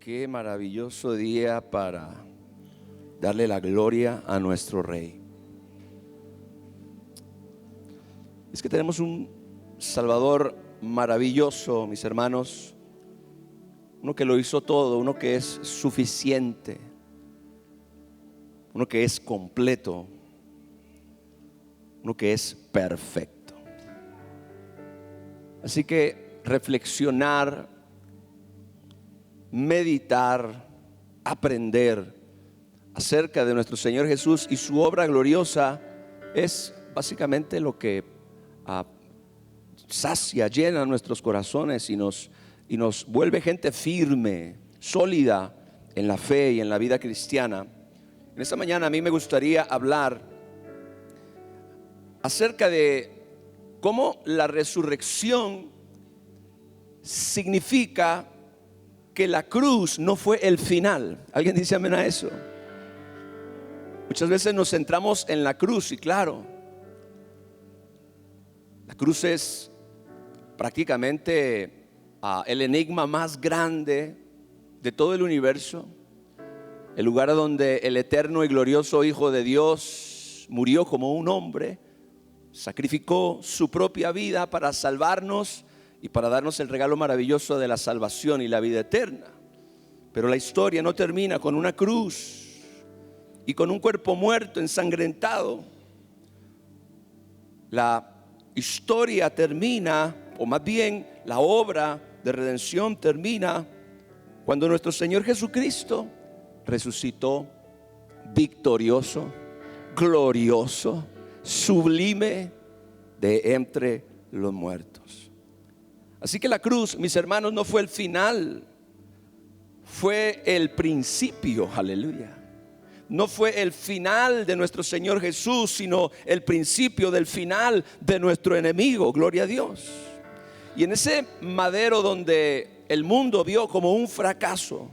Qué maravilloso día para darle la gloria a nuestro Rey. Es que tenemos un Salvador maravilloso, mis hermanos. Uno que lo hizo todo, uno que es suficiente, uno que es completo, uno que es perfecto. Así que reflexionar, meditar, aprender acerca de nuestro Señor Jesús y su obra gloriosa es básicamente lo que sacia, llena nuestros corazones y nos vuelve gente firme, sólida en la fe y en la vida cristiana. En esta mañana a mí me gustaría hablar acerca de cómo la resurrección significa que la cruz no fue el final. ¿Alguien dice amén a eso? Muchas veces nos centramos en la cruz y claro, la cruz es prácticamente el enigma más grande de todo el universo, el lugar donde el eterno y glorioso Hijo de Dios murió como un hombre, sacrificó su propia vida para salvarnos y para darnos el regalo maravilloso de la salvación y la vida eterna. Pero la historia no termina con una cruz y con un cuerpo muerto, ensangrentado. La historia termina, o más bien la obra de redención termina cuando nuestro Señor Jesucristo resucitó victorioso, glorioso, sublime de entre los muertos. Así que la cruz, mis hermanos, no fue el final, fue el principio, aleluya. No fue el final de nuestro Señor Jesús, sino el principio del final de nuestro enemigo, gloria a Dios. Y en ese madero donde el mundo vio como un fracaso,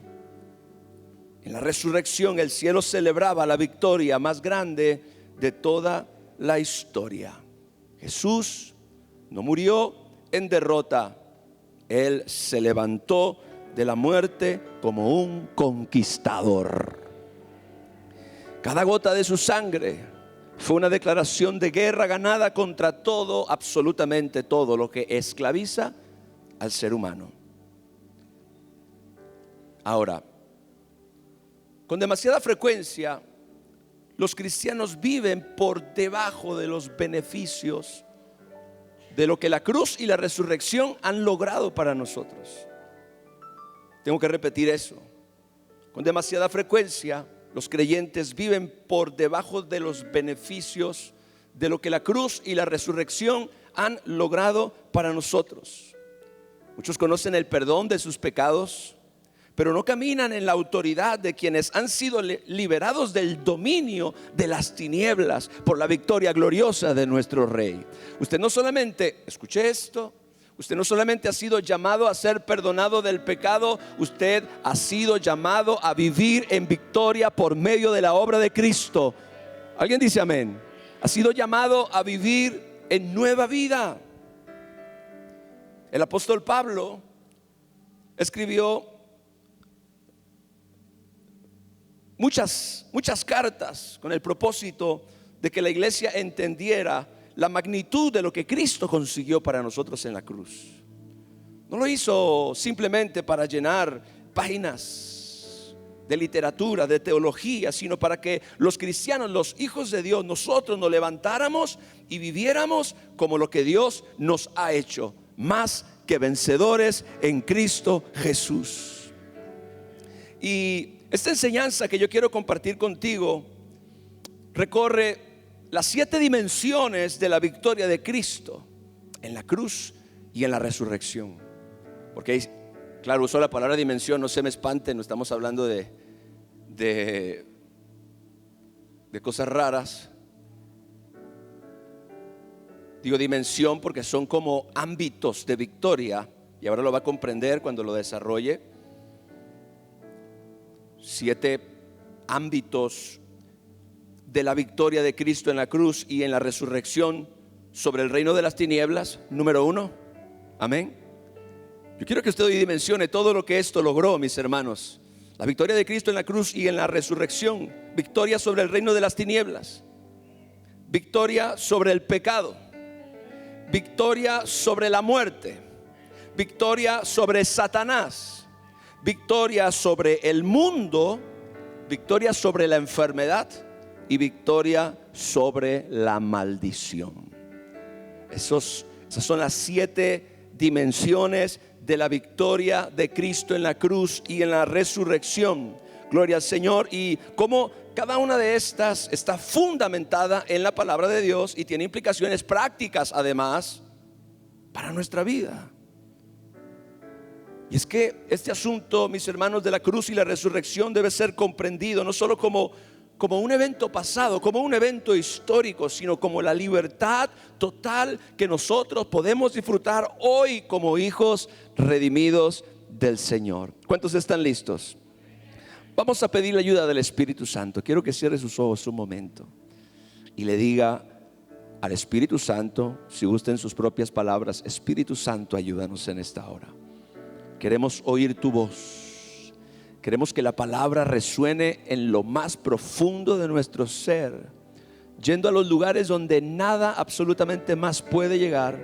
en la resurrección el cielo celebraba la victoria más grande de toda la historia. Jesús no murió en derrota, Él se levantó de la muerte como un conquistador. Cada gota de su sangre fue una declaración de guerra ganada contra todo, absolutamente todo lo que esclaviza al ser humano. Ahora, con demasiada frecuencia, los cristianos viven por debajo de los beneficios de lo que la cruz y la resurrección han logrado para nosotros. Tengo que repetir eso. Con demasiada frecuencia, los creyentes viven por debajo de los beneficios de lo que la cruz y la resurrección han logrado para nosotros. Muchos conocen el perdón de sus pecados, pero no caminan en la autoridad de quienes han sido liberados del dominio de las tinieblas por la victoria gloriosa de nuestro Rey. Usted no solamente, escuche esto, usted no solamente ha sido llamado a ser perdonado del pecado, usted ha sido llamado a vivir en victoria por medio de la obra de Cristo. ¿Alguien dice amén? Ha sido llamado a vivir en nueva vida. El apóstol Pablo escribió muchas cartas con el propósito de que la iglesia entendiera la magnitud de lo que Cristo consiguió para nosotros en la cruz. No lo hizo simplemente para llenar páginas de literatura, de teología, sino para que los cristianos, los hijos de Dios, nosotros nos levantáramos y viviéramos como lo que Dios nos ha hecho, más que vencedores en Cristo Jesús. Y esta enseñanza que yo quiero compartir contigo recorre las 7 dimensiones de la victoria de Cristo en la cruz y en la resurrección. Porque, claro, uso la palabra dimensión, no se me espante, no estamos hablando de cosas raras. Digo dimensión porque son como ámbitos de victoria, y ahora lo va a comprender cuando lo desarrolle. 7 ámbitos de la victoria de Cristo en la cruz y en la resurrección sobre el reino de las tinieblas. Número 1, amén. Yo quiero que usted hoy dimensione todo lo que esto logró, mis hermanos. La victoria de Cristo en la cruz y en la resurrección. Victoria sobre el reino de las tinieblas. Victoria sobre el pecado. Victoria sobre la muerte. Victoria sobre Satanás. Victoria sobre el mundo. Victoria sobre la enfermedad. Y victoria sobre la maldición. Esas son las 7 dimensiones de la victoria de Cristo en la cruz y en la resurrección. Gloria al Señor. Y como cada una de estas está fundamentada en la palabra de Dios y tiene implicaciones prácticas además para nuestra vida. Y es que este asunto, mis hermanos, de la cruz y la resurrección debe ser comprendido no solo como un evento pasado, como un evento histórico, sino como la libertad total que nosotros podemos disfrutar hoy como hijos redimidos del Señor. ¿Cuántos están listos? Vamos a pedir la ayuda del Espíritu Santo. Quiero que cierre sus ojos un momento y le diga al Espíritu Santo, si gusta en sus propias palabras: Espíritu Santo, ayúdanos en esta hora. Queremos oír tu voz. Queremos que la palabra resuene en lo más profundo de nuestro ser, yendo a los lugares donde nada absolutamente más puede llegar,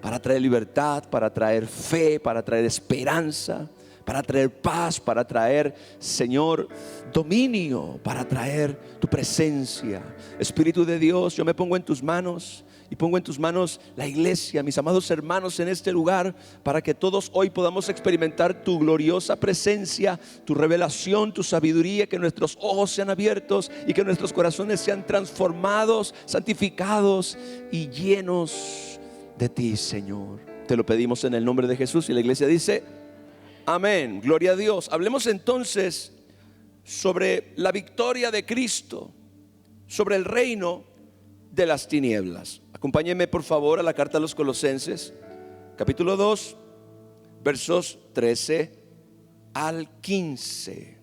para traer libertad, para traer fe, para traer esperanza, para traer paz, para traer, Señor, dominio, para traer tu presencia. Espíritu de Dios, yo me pongo en tus manos. Y pongo en tus manos la iglesia, mis amados hermanos en este lugar, para que todos hoy podamos experimentar tu gloriosa presencia, tu revelación, tu sabiduría, que nuestros ojos sean abiertos y que nuestros corazones sean transformados, santificados y llenos de ti, Señor. Te lo pedimos en el nombre de Jesús. Y la iglesia dice: amén, gloria a Dios. Hablemos entonces sobre la victoria de Cristo sobre el reino de las tinieblas. Acompáñenme por favor a la carta a los Colosenses, capítulo 2, versos 13 al 15.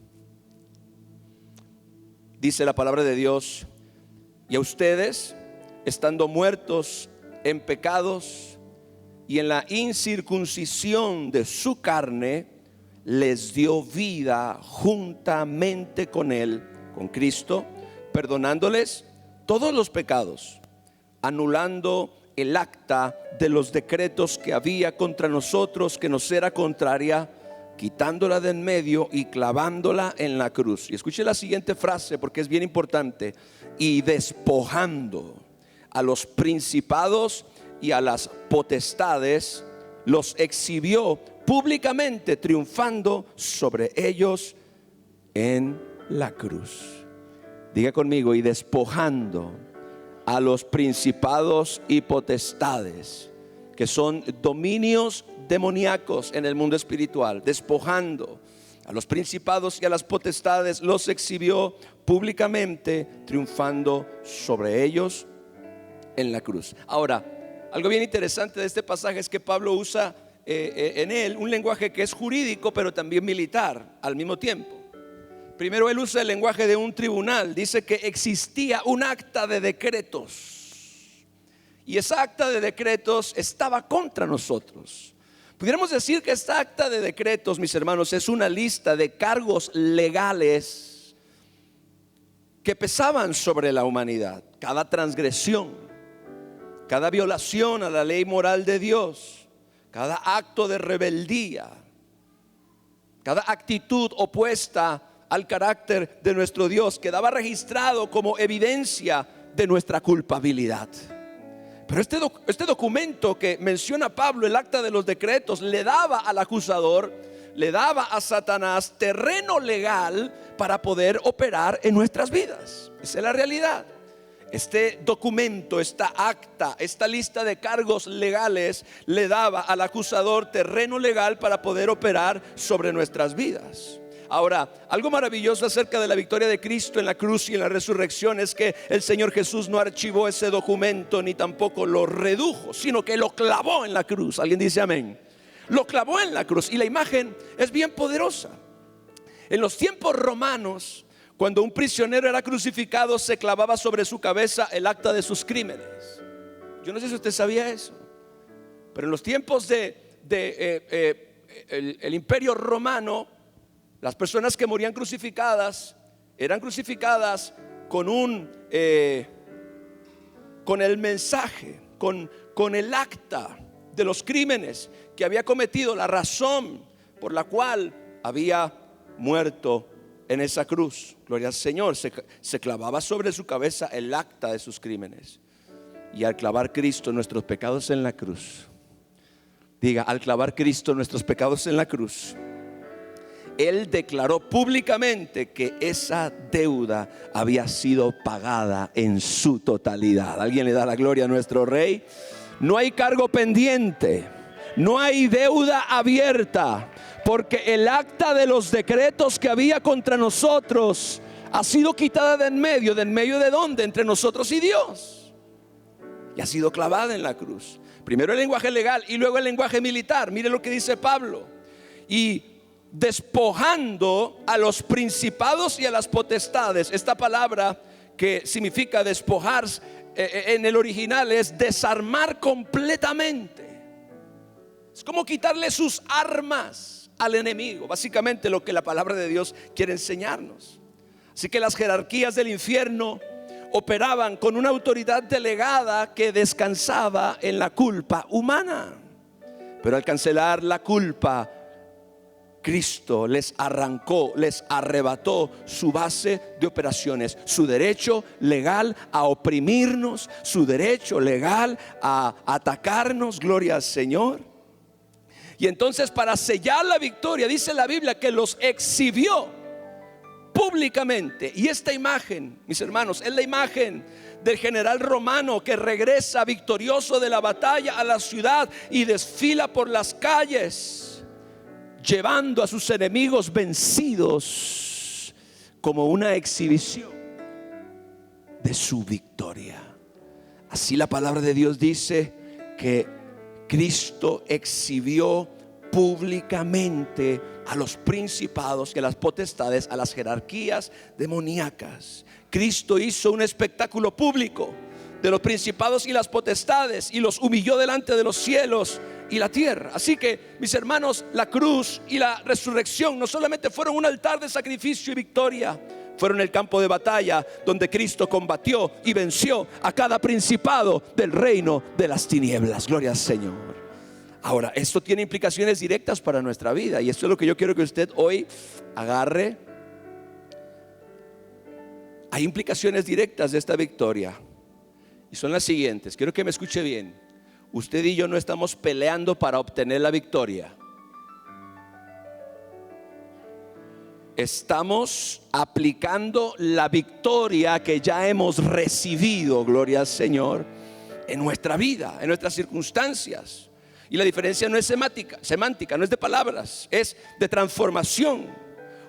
Dice la palabra de Dios: y a ustedes, estando muertos en pecados y en la incircuncisión de su carne, les dio vida juntamente con Él, con Cristo, perdonándoles todos los pecados, anulando el acta de los decretos que había contra nosotros, que nos era contraria, quitándola de en medio y clavándola en la cruz. Y escuche la siguiente frase, porque es bien importante: y despojando a los principados y a las potestades, los exhibió públicamente, triunfando sobre ellos en la cruz. Diga conmigo: y despojando a los principados y potestades, que son dominios demoníacos en el mundo espiritual. Despojando a los principados y a las potestades, los exhibió públicamente, triunfando sobre ellos en la cruz. Ahora, algo bien interesante de este pasaje es que Pablo usa en él un lenguaje que es jurídico, pero también militar al mismo tiempo. Primero él usa el lenguaje de un tribunal. Dice que existía un acta de decretos, y esa acta de decretos estaba contra nosotros. Pudiéramos decir que esta acta de decretos, mis hermanos, es una lista de cargos legales que pesaban sobre la humanidad. Cada transgresión, cada violación a la ley moral de Dios, cada acto de rebeldía, cada actitud opuesta al carácter de nuestro Dios quedaba registrado como evidencia de nuestra culpabilidad. Pero este documento que menciona Pablo, el acta de los decretos, le daba al acusador, le daba a Satanás terreno legal para poder operar en nuestras vidas. Esa es la realidad. Este documento, esta acta, esta lista de cargos legales le daba al acusador terreno legal para poder operar sobre nuestras vidas. Ahora, algo maravilloso acerca de la victoria de Cristo en la cruz y en la resurrección es que el Señor Jesús no archivó ese documento ni tampoco lo redujo, sino que lo clavó en la cruz. ¿Alguien dice amén? Lo clavó en la cruz, y la imagen es bien poderosa. En los tiempos romanos, cuando un prisionero era crucificado, se clavaba sobre su cabeza el acta de sus crímenes. Yo no sé si usted sabía eso, pero en los tiempos de el imperio romano, las personas que morían crucificadas eran crucificadas con con el mensaje, con el acta de los crímenes que había cometido, la razón por la cual había muerto en esa cruz. Gloria al Señor. Se clavaba sobre su cabeza el acta de sus crímenes. Y al clavar Cristo nuestros pecados en la cruz, diga, al clavar Cristo nuestros pecados en la cruz, Él declaró públicamente que esa deuda había sido pagada en su totalidad. ¿Alguien le da la gloria a nuestro Rey? No hay cargo pendiente, no hay deuda abierta, porque el acta de los decretos que había contra nosotros ha sido quitada de en medio de dónde, entre nosotros y Dios, y ha sido clavada en la cruz. Primero el lenguaje legal y luego el lenguaje militar. Mire lo que dice Pablo: y despojando a los principados y a las potestades. Esta palabra que significa despojar en el original es desarmar completamente. Es como quitarle sus armas al enemigo, básicamente lo que la palabra de Dios quiere enseñarnos. Así que las jerarquías del infierno operaban con una autoridad delegada que descansaba en la culpa humana. Pero al cancelar la culpa, Cristo les arrancó, les arrebató su base de operaciones, su derecho legal a oprimirnos, su derecho legal a atacarnos. Gloria al Señor. Y entonces, para sellar la victoria, dice la Biblia que los exhibió públicamente. Y esta imagen, mis hermanos, es la imagen del general romano que regresa victorioso de la batalla a la ciudad y desfila por las calles, llevando a sus enemigos vencidos como una exhibición de su victoria. Así la palabra de Dios dice que Cristo exhibió públicamente a los principados y a las potestades, a las jerarquías demoníacas. Cristo hizo un espectáculo público de los principados y las potestades y los humilló delante de los cielos y la tierra. Así que, mis hermanos, la cruz y la resurrección no solamente fueron un altar de sacrificio y victoria, fueron el campo de batalla donde Cristo combatió y venció a cada principado del reino de las tinieblas. Gloria al Señor. Ahora, esto tiene implicaciones directas para nuestra vida, y esto es lo que yo quiero que usted hoy agarre. Hay implicaciones directas de esta victoria, y son las siguientes. Quiero que me escuche bien. Usted y yo no estamos peleando para obtener la victoria. Estamos aplicando la victoria que ya hemos recibido, gloria al Señor, en nuestra vida, en nuestras circunstancias. Y la diferencia no es semántica, no es de palabras, es de transformación.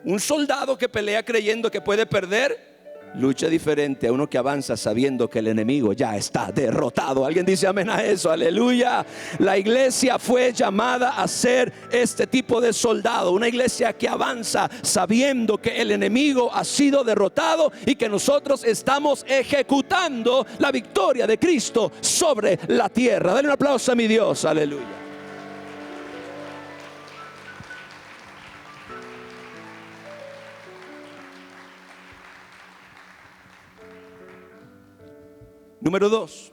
Un soldado que pelea creyendo que puede perder, lucha diferente a uno que avanza sabiendo que el enemigo ya está derrotado. Alguien dice amén a eso, aleluya. La iglesia fue llamada a ser este tipo de soldado, una iglesia que avanza sabiendo que el enemigo ha sido derrotado y que nosotros estamos ejecutando la victoria de Cristo sobre la tierra. Dale un aplauso a mi Dios, aleluya. Número 2,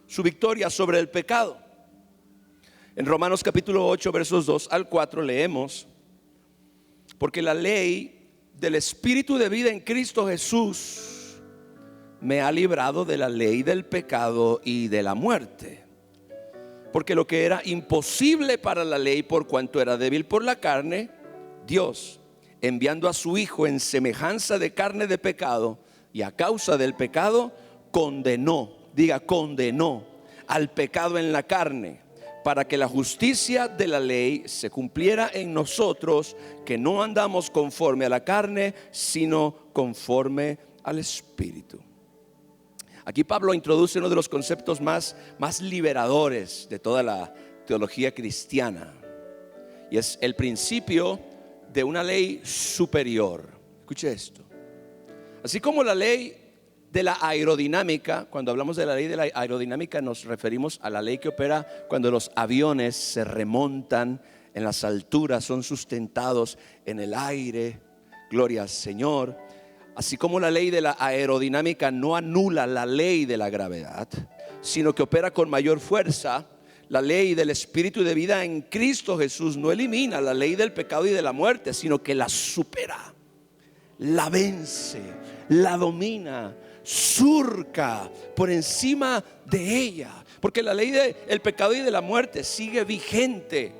su victoria sobre el pecado. En Romanos capítulo 8 versos 2 al 4 leemos: porque la ley del Espíritu de vida en Cristo Jesús me ha librado de la ley del pecado y de la muerte. Porque lo que era imposible para la ley, por cuanto era débil por la carne, Dios, enviando a su Hijo en semejanza de carne de pecado, y a causa del pecado condenó, diga condenó al pecado en la carne, para que la justicia de la ley se cumpliera en nosotros, que no andamos conforme a la carne, sino conforme al Espíritu. Aquí Pablo introduce uno de los conceptos más liberadores de toda la teología cristiana, y es el principio de una ley superior. Escuche esto. Así como la ley de la aerodinámica, cuando hablamos de la ley de la aerodinámica nos referimos a la ley que opera cuando los aviones se remontan en las alturas, son sustentados en el aire. Gloria al Señor. Así como la ley de la aerodinámica no anula la ley de la gravedad, sino que opera con mayor fuerza, la ley del espíritu de vida en Cristo Jesús no elimina la ley del pecado y de la muerte, sino que la supera, la vence, la domina, surca por encima de ella. Porque la ley del pecado y de la muerte sigue vigente,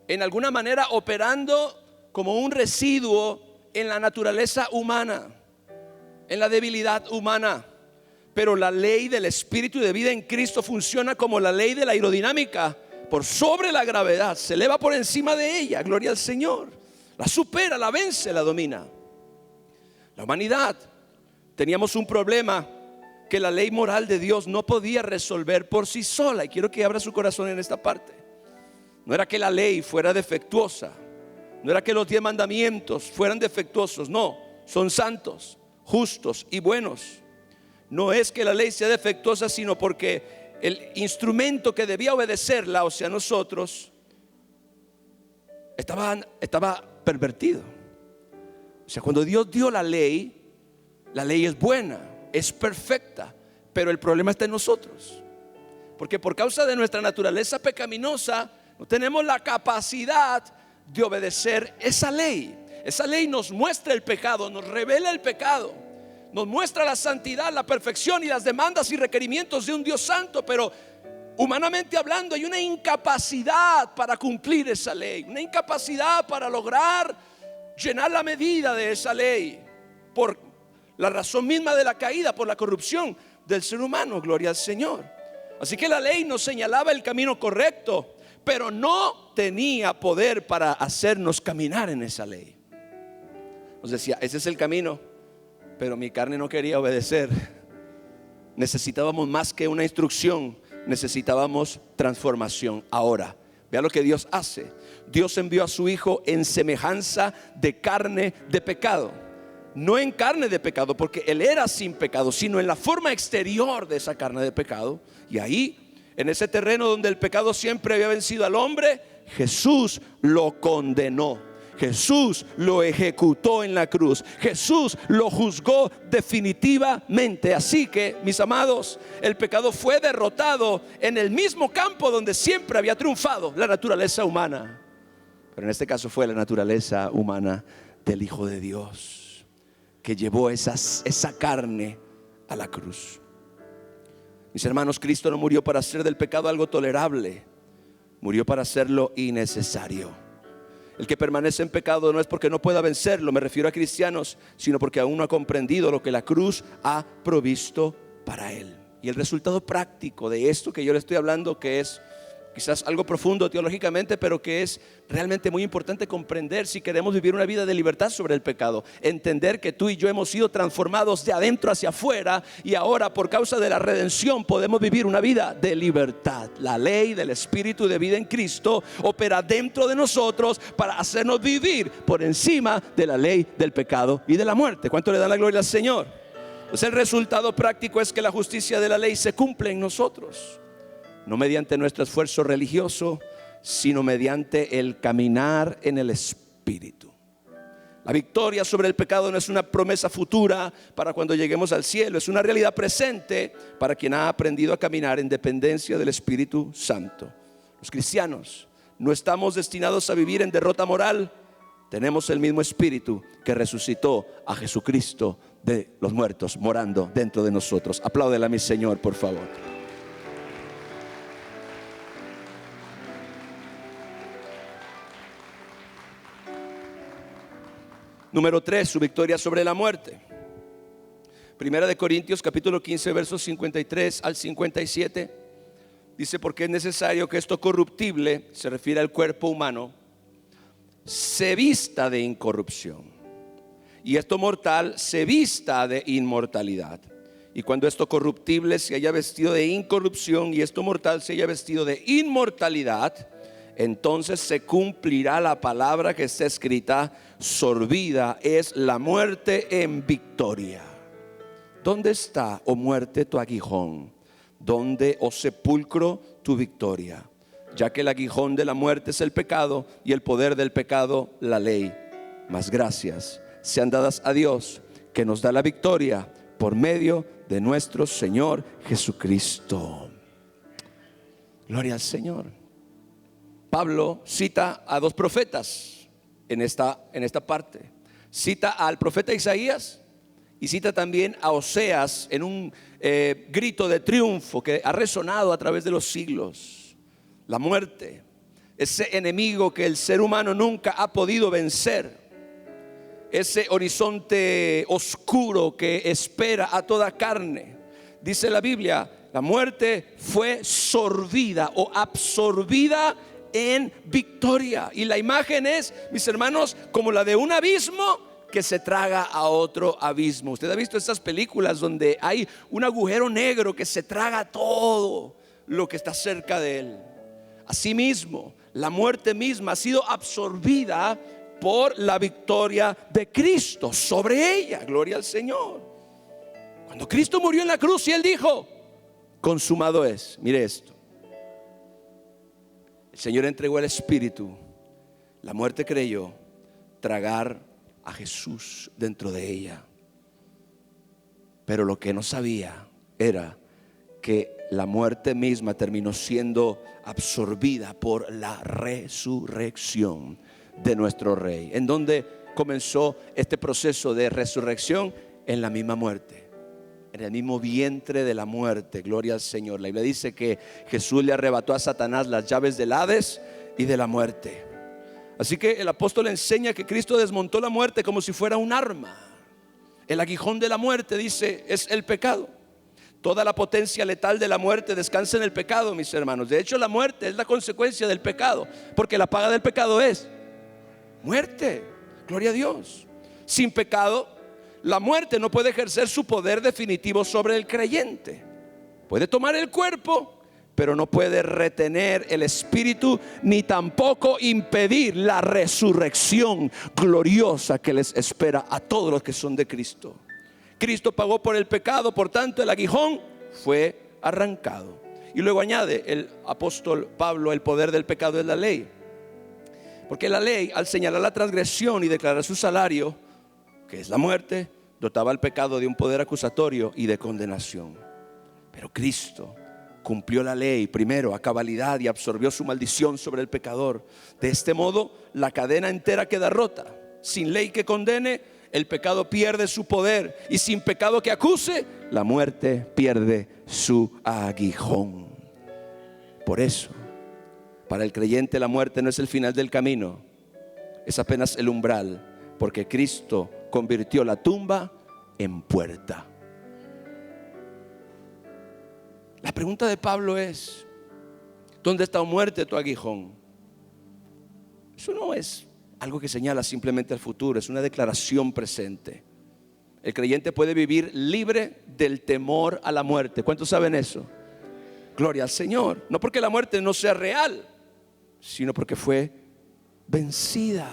en alguna manera operando como un residuo en la naturaleza humana, en la debilidad humana. Pero la ley del espíritu de vida en Cristo funciona como la ley de la aerodinámica, por sobre la gravedad, se eleva por encima de ella. Gloria al Señor. La supera, la vence, la domina. La humanidad teníamos un problema que la ley moral de Dios no podía resolver por sí sola. Y quiero que abra su corazón en esta parte. No era que la ley fuera defectuosa, no era que los 10 mandamientos fueran defectuosos. No, son santos, justos y buenos. No es que la ley sea defectuosa, sino porque el instrumento que debía obedecerla, o sea nosotros, estaba pervertido. O sea, cuando Dios dio la ley es buena, es perfecta, pero el problema está en nosotros. Porque por causa de nuestra naturaleza pecaminosa no tenemos la capacidad de obedecer esa ley. Esa ley nos muestra el pecado, nos revela el pecado, nos muestra la santidad, la perfección y las demandas y requerimientos de un Dios santo. Pero humanamente hablando hay una incapacidad para cumplir esa ley, una incapacidad para lograr llenar la medida de esa ley, por la razón misma de la caída, por la corrupción del ser humano. Gloria al Señor. Así que la ley nos señalaba el camino correcto, pero no tenía poder para hacernos caminar en esa ley. Nos decía, ese es el camino, pero mi carne no quería obedecer. Necesitábamos más que una instrucción, necesitábamos transformación. Ahora, vea lo que Dios hace. Dios envió a su Hijo en semejanza de carne de pecado. No en carne de pecado, porque Él era sin pecado, sino en la forma exterior de esa carne de pecado. Y ahí, en ese terreno donde el pecado siempre había vencido al hombre, Jesús lo condenó. Jesús lo ejecutó en la cruz. Jesús lo juzgó definitivamente. Así que, mis amados, el pecado fue derrotado en el mismo campo donde siempre había triunfado la naturaleza humana. Pero en este caso fue la naturaleza humana del Hijo de Dios, que llevó esa carne a la cruz. Mis hermanos, Cristo no murió para hacer del pecado algo tolerable, murió para hacerlo innecesario. El que permanece en pecado no es porque no pueda vencerlo, me refiero a cristianos, sino porque aún no ha comprendido lo que la cruz ha provisto para él. Y el resultado práctico de esto que yo le estoy hablando, que es quizás algo profundo teológicamente, pero que es realmente muy importante comprender si queremos vivir una vida de libertad sobre el pecado. Entender que tú y yo hemos sido transformados de adentro hacia afuera, y ahora por causa de la redención podemos vivir una vida de libertad. La ley del espíritu de vida en Cristo opera dentro de nosotros para hacernos vivir por encima de la ley del pecado y de la muerte. ¿Cuánto le dan la gloria al Señor? Pues el resultado práctico es que la justicia de la ley se cumple en nosotros. No mediante nuestro esfuerzo religioso, sino mediante el caminar en el Espíritu. La victoria sobre el pecado no es una promesa futura para cuando lleguemos al cielo, es una realidad presente para quien ha aprendido a caminar en dependencia del Espíritu Santo. Los cristianos no estamos destinados a vivir en derrota moral. Tenemos el mismo Espíritu que resucitó a Jesucristo de los muertos morando dentro de nosotros. Apláudele a mi Señor, por favor. Número 3, su victoria sobre la muerte. Primera de Corintios capítulo 15 versos 53 al 57 dice: porque es necesario que esto corruptible, se refiere al cuerpo humano, se vista de incorrupción, y esto mortal se vista de inmortalidad. Y cuando esto corruptible se haya vestido de incorrupción y esto mortal se haya vestido de inmortalidad, entonces se cumplirá la palabra que está escrita: sorbida es la muerte en victoria. ¿Dónde está, oh muerte, tu aguijón? ¿Dónde, oh sepulcro, tu victoria? ya que el aguijón de la muerte es el pecado y el poder del pecado la ley. Mas gracias sean dadas a Dios, que nos da la victoria por medio de nuestro Señor Jesucristo. Gloria al Señor. Pablo cita a dos profetas en esta parte. Cita al profeta Isaías y cita también a Oseas en un grito de triunfo que ha resonado a través de los siglos. La muerte, ese enemigo que el ser humano nunca ha podido vencer, ese horizonte oscuro que espera a toda carne. Dice la Biblia, la muerte fue sorbida o absorbida en victoria. Y la imagen es, mis hermanos, como la de un abismo que se traga a otro abismo. Usted ha visto estas películas donde hay un agujero negro que se traga todo lo que está cerca de él. Asimismo, la muerte misma ha sido absorbida por la victoria de Cristo sobre ella. Gloria al Señor. Cuando Cristo murió en la cruz y Él dijo, consumado es. Mire esto. El Señor entregó el Espíritu. La muerte creyó tragar a Jesús dentro de ella. Pero lo que no sabía era que la muerte misma terminó siendo absorbida por la resurrección de nuestro Rey. ¿En dónde comenzó este proceso de resurrección? En la misma muerte, en el mismo vientre de la muerte. Gloria al Señor. La Biblia dice que Jesús le arrebató a Satanás las llaves del Hades y de la muerte. Así que el apóstol enseña que Cristo desmontó la muerte como si fuera un arma. El aguijón de la muerte, dice, es el pecado. Toda la potencia letal de la muerte descansa en el pecado, mis hermanos. De hecho, la muerte es la consecuencia del pecado, porque la paga del pecado es muerte. Gloria a Dios. Sin pecado, la muerte no puede ejercer su poder definitivo sobre el creyente. Puede tomar el cuerpo, pero no puede retener el espíritu, ni tampoco impedir la resurrección gloriosa que les espera a todos los que son de Cristo. Cristo pagó por el pecado, por tanto el aguijón fue arrancado. Y luego añade el apóstol Pablo, el poder del pecado es la ley. Porque la ley, al señalar la transgresión y declarar su salario, que es la muerte, dotaba al pecado de un poder acusatorio y de condenación. Pero Cristo cumplió la ley primero a cabalidad y absorbió su maldición sobre el pecador. De este modo, la cadena entera queda rota. Sin ley que condene, el pecado pierde su poder, y sin pecado que acuse, la muerte pierde su aguijón. Por eso, para el creyente la muerte no es el final del camino, es apenas el umbral, porque Cristo convirtió la tumba en puerta. La pregunta de Pablo es: ¿dónde está, oh muerte, tu aguijón? Eso no es algo que señala simplemente el futuro, es una declaración presente. El creyente puede vivir libre del temor a la muerte. ¿Cuántos saben eso? Gloria al Señor. No porque la muerte no sea real, sino porque fue vencida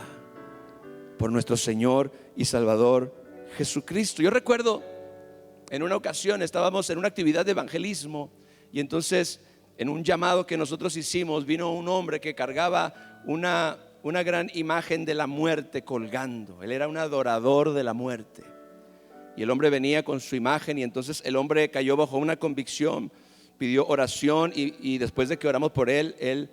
por nuestro Señor y Salvador Jesucristo. Yo recuerdo en una ocasión estábamos en una actividad de evangelismo, y entonces en un llamado que nosotros hicimos vino un hombre que cargaba una gran imagen de la muerte colgando. Él era un adorador de la muerte, y el hombre venía con su imagen, y entonces el hombre cayó bajo una convicción, pidió oración, y después de que oramos por él, él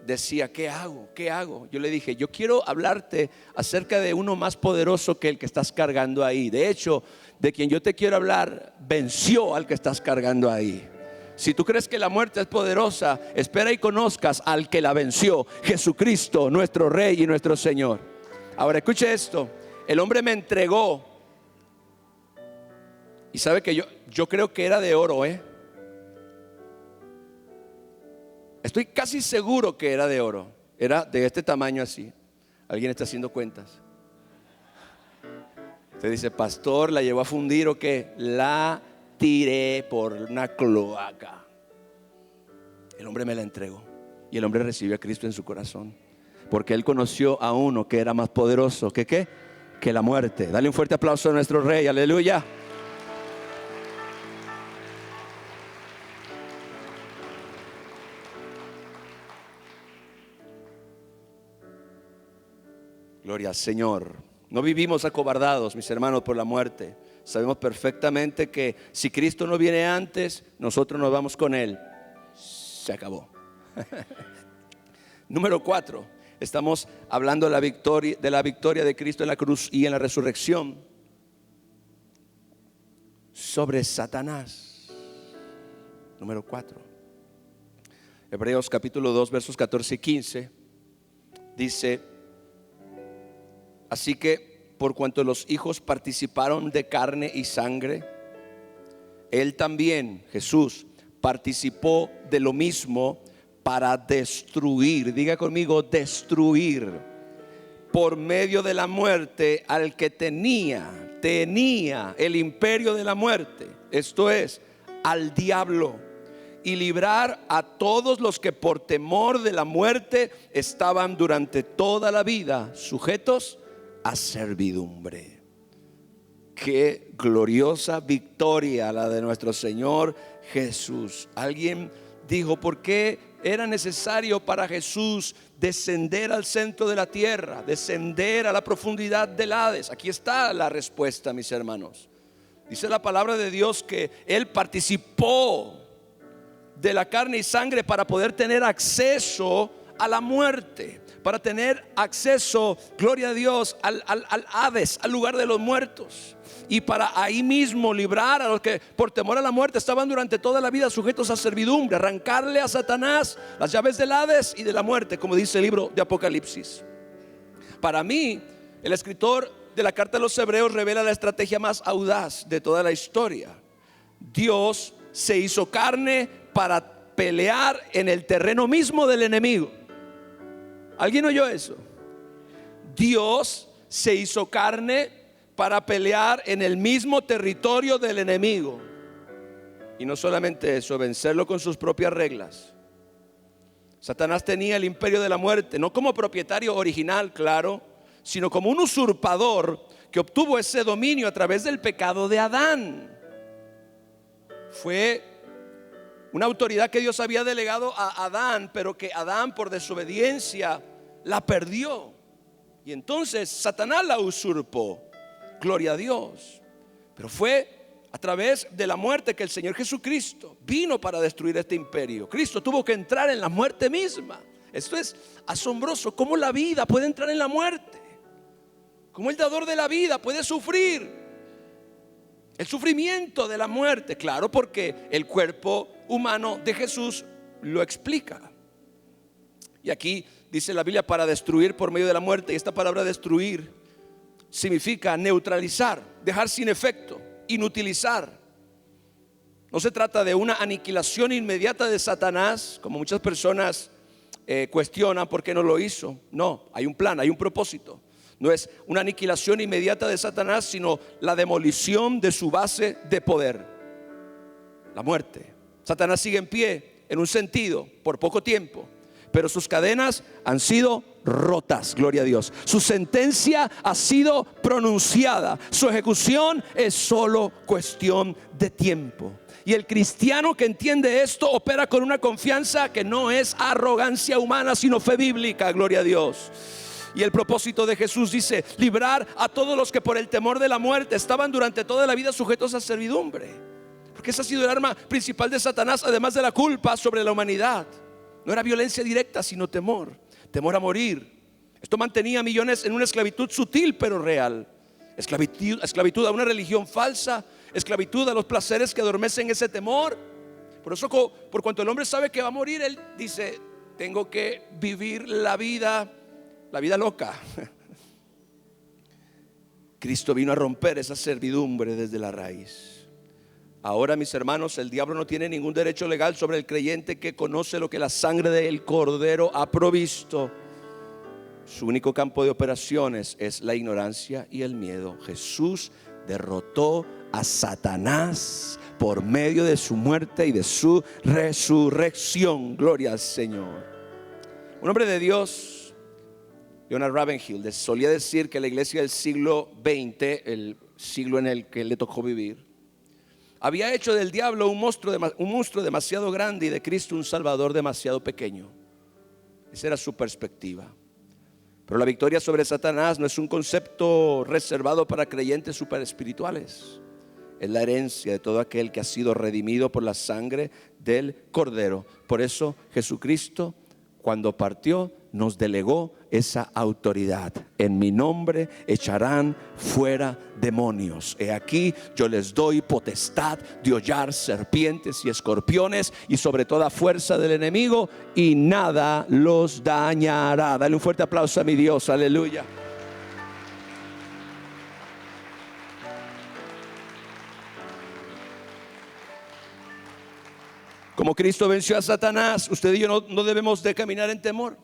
decía: ¿qué hago? ¿Qué hago? Yo le dije: yo quiero hablarte acerca de uno más poderoso que el que estás cargando ahí. De hecho, de quien yo te quiero hablar venció al que estás cargando ahí. Si tú crees que la muerte es poderosa, espera y conozcas al que la venció, Jesucristo, nuestro Rey y nuestro Señor. Ahora escuche esto: el hombre me entregó, y sabe que yo creo que era de oro, Estoy casi seguro que era de oro. Era de este tamaño así. ¿Alguien está haciendo cuentas? Usted dice: pastor, ¿la llevó a fundir o qué? La tiré por una cloaca. El hombre me la entregó, y el hombre recibió a Cristo en su corazón, porque él conoció a uno que era más poderoso que ¿qué? Que la muerte. Dale un fuerte aplauso a nuestro Rey. Aleluya. Gloria al Señor. No vivimos acobardados, mis hermanos, por la muerte. Sabemos perfectamente que si Cristo no viene antes, nosotros nos vamos con Él. Se acabó. Número 4. Estamos hablando de la victoria de Cristo en la cruz y en la resurrección sobre Satanás. Número 4. Hebreos capítulo 2 versos 14 y 15 dice: así que por cuanto los hijos participaron de carne y sangre, Él también, Jesús, participó de lo mismo para destruir, diga conmigo, destruir, por medio de la muerte al que tenía el imperio de la muerte, esto es, al diablo, y librar a todos los que por temor de la muerte estaban durante toda la vida sujetos a servidumbre. Qué gloriosa victoria la de nuestro Señor Jesús. Alguien dijo: ¿por qué era necesario para Jesús descender al centro de la tierra, descender a la profundidad del Hades? Aquí está la respuesta, mis hermanos. Dice la palabra de Dios que Él participó de la carne y sangre para poder tener acceso a la muerte, para tener acceso, gloria a Dios, al Hades, al lugar de los muertos, y para ahí mismo librar a los que por temor a la muerte estaban durante toda la vida sujetos a servidumbre, arrancarle a Satanás las llaves del Hades y de la muerte, como dice el libro de Apocalipsis. Para mí, el escritor de la carta a los Hebreos revela la estrategia más audaz de toda la historia. Dios se hizo carne para pelear en el terreno mismo del enemigo. ¿Alguien oyó eso? Dios se hizo carne para pelear en el mismo territorio del enemigo. Y no solamente eso, vencerlo con sus propias reglas. Satanás tenía el imperio de la muerte, no como propietario original, claro, sino como un usurpador que obtuvo ese dominio a través del pecado de Adán. Fue una autoridad que Dios había delegado a Adán, pero que Adán por desobediencia la perdió. Y entonces Satanás la usurpó. Gloria a Dios. Pero fue a través de la muerte que el Señor Jesucristo vino para destruir este imperio. Cristo tuvo que entrar en la muerte misma. Esto es asombroso. ¿Cómo la vida puede entrar en la muerte? ¿Cómo el dador de la vida puede sufrir el sufrimiento de la muerte? Claro, porque el cuerpo humano de Jesús lo explica. Y aquí dice la Biblia: para destruir por medio de la muerte. Y esta palabra destruir significa neutralizar, dejar sin efecto, inutilizar. No se trata de una aniquilación inmediata de Satanás, como muchas personas cuestionan por qué no lo hizo. No, hay un plan, hay un propósito. No es una aniquilación inmediata de Satanás, sino la demolición de su base de poder, la muerte. Satanás sigue en pie en un sentido por poco tiempo, pero sus cadenas han sido rotas, gloria a Dios. Su sentencia ha sido pronunciada. Su ejecución es solo cuestión de tiempo. Y el cristiano que entiende esto opera con una confianza que no es arrogancia humana, sino fe bíblica, gloria a Dios. Y el propósito de Jesús dice: librar a todos los que por el temor de la muerte estaban durante toda la vida sujetos a servidumbre. Porque esa ha sido el arma principal de Satanás, además de la culpa sobre la humanidad. No era violencia directa, sino temor a morir. Esto mantenía a millones en una esclavitud sutil pero real. Esclavitud a una religión falsa, esclavitud a los placeres que adormecen ese temor. Por eso, por cuanto el hombre sabe que va a morir, él dice: tengo que vivir la vida loca. Cristo vino a romper esa servidumbre desde la raíz. Ahora, mis hermanos, el diablo no tiene ningún derecho legal sobre el creyente que conoce lo que la sangre del Cordero ha provisto. Su único campo de operaciones es la ignorancia y el miedo. Jesús derrotó a Satanás por medio de su muerte y de su resurrección. Gloria al Señor. Un hombre de Dios, Leonard Ravenhill, solía decir que la iglesia del siglo XX, el siglo en el que le tocó vivir, había hecho del diablo un monstruo demasiado grande y de Cristo un salvador demasiado pequeño. Esa era su perspectiva. Pero la victoria sobre Satanás no es un concepto reservado para creyentes superespirituales. Es la herencia de todo aquel que ha sido redimido por la sangre del Cordero. Por eso Jesucristo, cuando partió, nos delegó esa autoridad. En mi nombre echarán fuera demonios. He aquí, yo les doy potestad de hollar serpientes y escorpiones y sobre toda fuerza del enemigo, y nada los dañará. Dale un fuerte aplauso a mi Dios, aleluya. Como Cristo venció a Satanás, usted y yo no debemos de caminar en temor,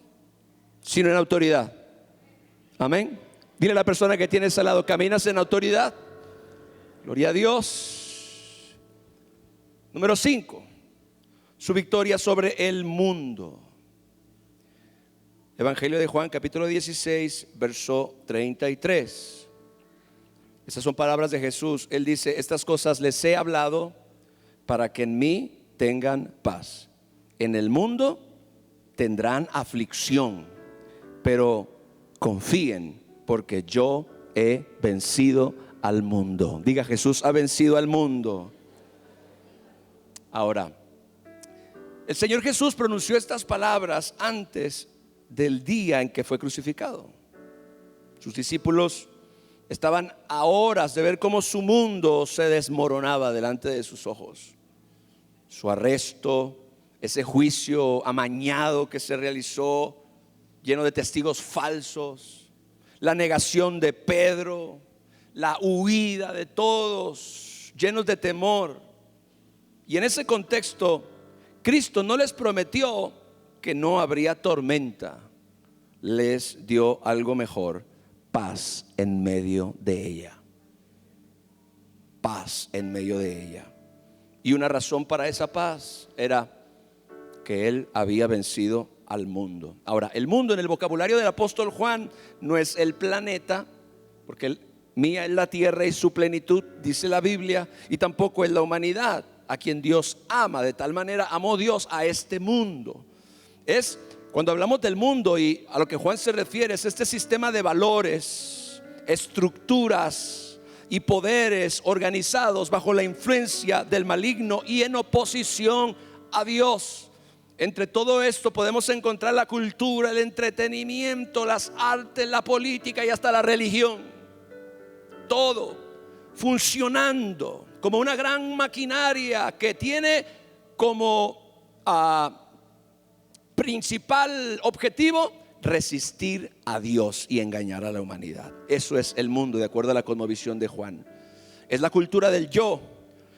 sino en autoridad. Amén. Dile a la persona que tienes al lado: caminas en autoridad. Gloria a Dios. Número 5, su victoria sobre el mundo. Evangelio de Juan, capítulo 16, verso 33. Esas son palabras de Jesús. Él dice: estas cosas les he hablado para que en mí tengan paz. En el mundo tendrán aflicción, pero confíen, porque yo he vencido al mundo. Diga: Jesús ha vencido al mundo. Ahora, el Señor Jesús pronunció estas palabras antes del día en que fue crucificado. Sus discípulos estaban a horas de ver cómo su mundo se desmoronaba delante de sus ojos. Su arresto, ese juicio amañado que se realizó, lleno de testigos falsos, la negación de Pedro, la huida de todos, llenos de temor. Y en ese contexto, Cristo no les prometió que no habría tormenta. Les dio algo mejor: paz en medio de ella. Paz en medio de ella. Y una razón para esa paz era que Él había vencido al mundo. Ahora, el mundo en el vocabulario del apóstol Juan no es el planeta, porque mía es la tierra y su plenitud, dice la Biblia, y tampoco es la humanidad, a quien Dios ama. De tal manera amó Dios a este mundo. Es, cuando hablamos del mundo, y a lo que Juan se refiere, es este sistema de valores, estructuras y poderes organizados bajo la influencia del maligno y en oposición a Dios. Entre todo esto podemos encontrar la cultura, el entretenimiento, las artes, la política y hasta la religión. Todo funcionando como una gran maquinaria que tiene como principal objetivo resistir a Dios y engañar a la humanidad. Eso es el mundo, de acuerdo a la cosmovisión de Juan. Es la cultura del yo,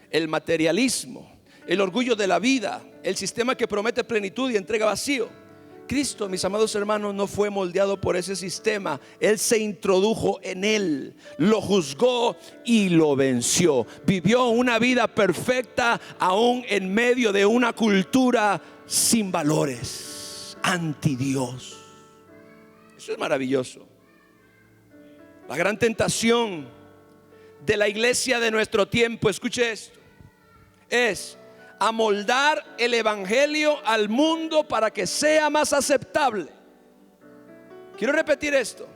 el materialismo, el orgullo de la vida, el sistema que promete plenitud y entrega vacío. Cristo, mis amados hermanos, no fue moldeado por ese sistema. Él se introdujo en él, lo juzgó y lo venció. Vivió una vida perfecta aún en medio de una cultura sin valores, anti Dios. Eso es maravilloso. La gran tentación de la iglesia de nuestro tiempo, escuche esto, es amoldar el evangelio al mundo para que sea más aceptable. Quiero repetir esto.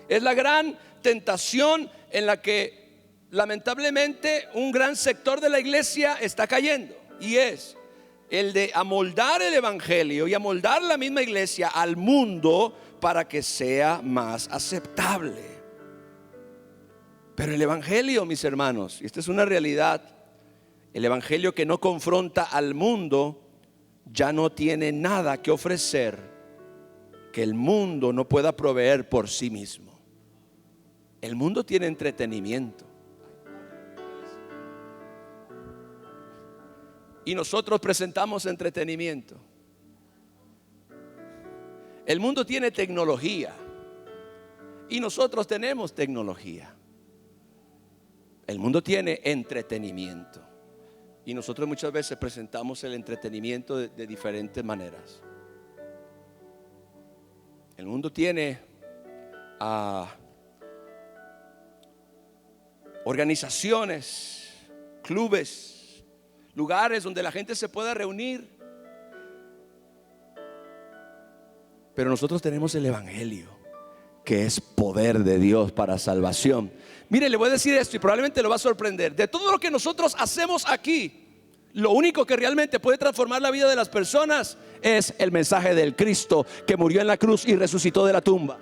Es la gran tentación en la que lamentablemente un gran sector de la iglesia está cayendo, y es el de amoldar el evangelio y amoldar la misma iglesia al mundo para que sea más aceptable. Pero el evangelio, mis hermanos, y esta es una realidad, el evangelio que no confronta al mundo ya no tiene nada que ofrecer que el mundo no pueda proveer por sí mismo. El mundo tiene entretenimiento y nosotros presentamos entretenimiento. El mundo tiene tecnología y nosotros tenemos tecnología. El mundo tiene entretenimiento y nosotros muchas veces presentamos el entretenimiento de diferentes maneras. El mundo tiene organizaciones, clubes, lugares donde la gente se pueda reunir Pero nosotros tenemos el Evangelio, que es poder de Dios para salvación. Mire, le voy a decir esto y probablemente lo va a sorprender. De todo lo que nosotros hacemos aquí, lo único que realmente puede transformar la vida de las personas es el mensaje del Cristo que murió en la cruz y resucitó de la tumba.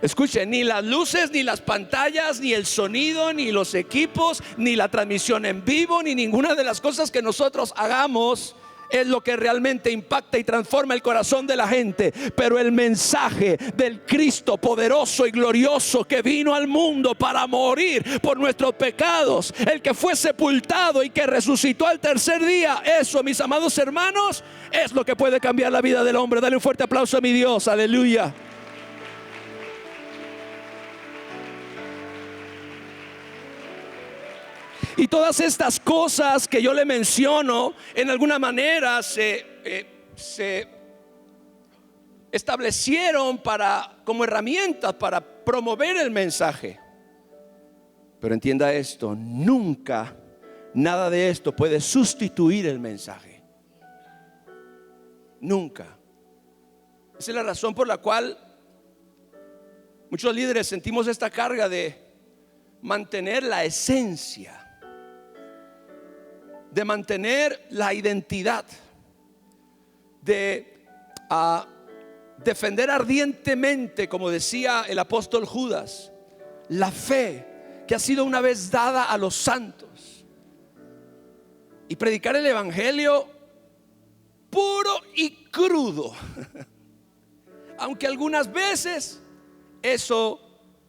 Escuchen, ni las luces, ni las pantallas, ni el sonido, ni los equipos, ni la transmisión en vivo, ni ninguna de las cosas que nosotros hagamos es lo que realmente impacta y transforma el corazón de la gente. Pero el mensaje del Cristo poderoso y glorioso que vino al mundo para morir por nuestros pecados, el que fue sepultado y que resucitó al tercer día, eso, mis amados hermanos, es lo que puede cambiar la vida del hombre. Dale un fuerte aplauso a mi Dios, aleluya. Y todas estas cosas que yo le menciono, en alguna manera se establecieron como herramientas para promover el mensaje. Pero entienda esto, nunca nada de esto puede sustituir el mensaje. Nunca. Esa es la razón por la cual muchos líderes sentimos esta carga de mantener la esencia, de mantener la identidad, de defender ardientemente, como decía el apóstol Judas, la fe que ha sido una vez dada a los santos, y predicar el evangelio puro y crudo. Aunque algunas veces eso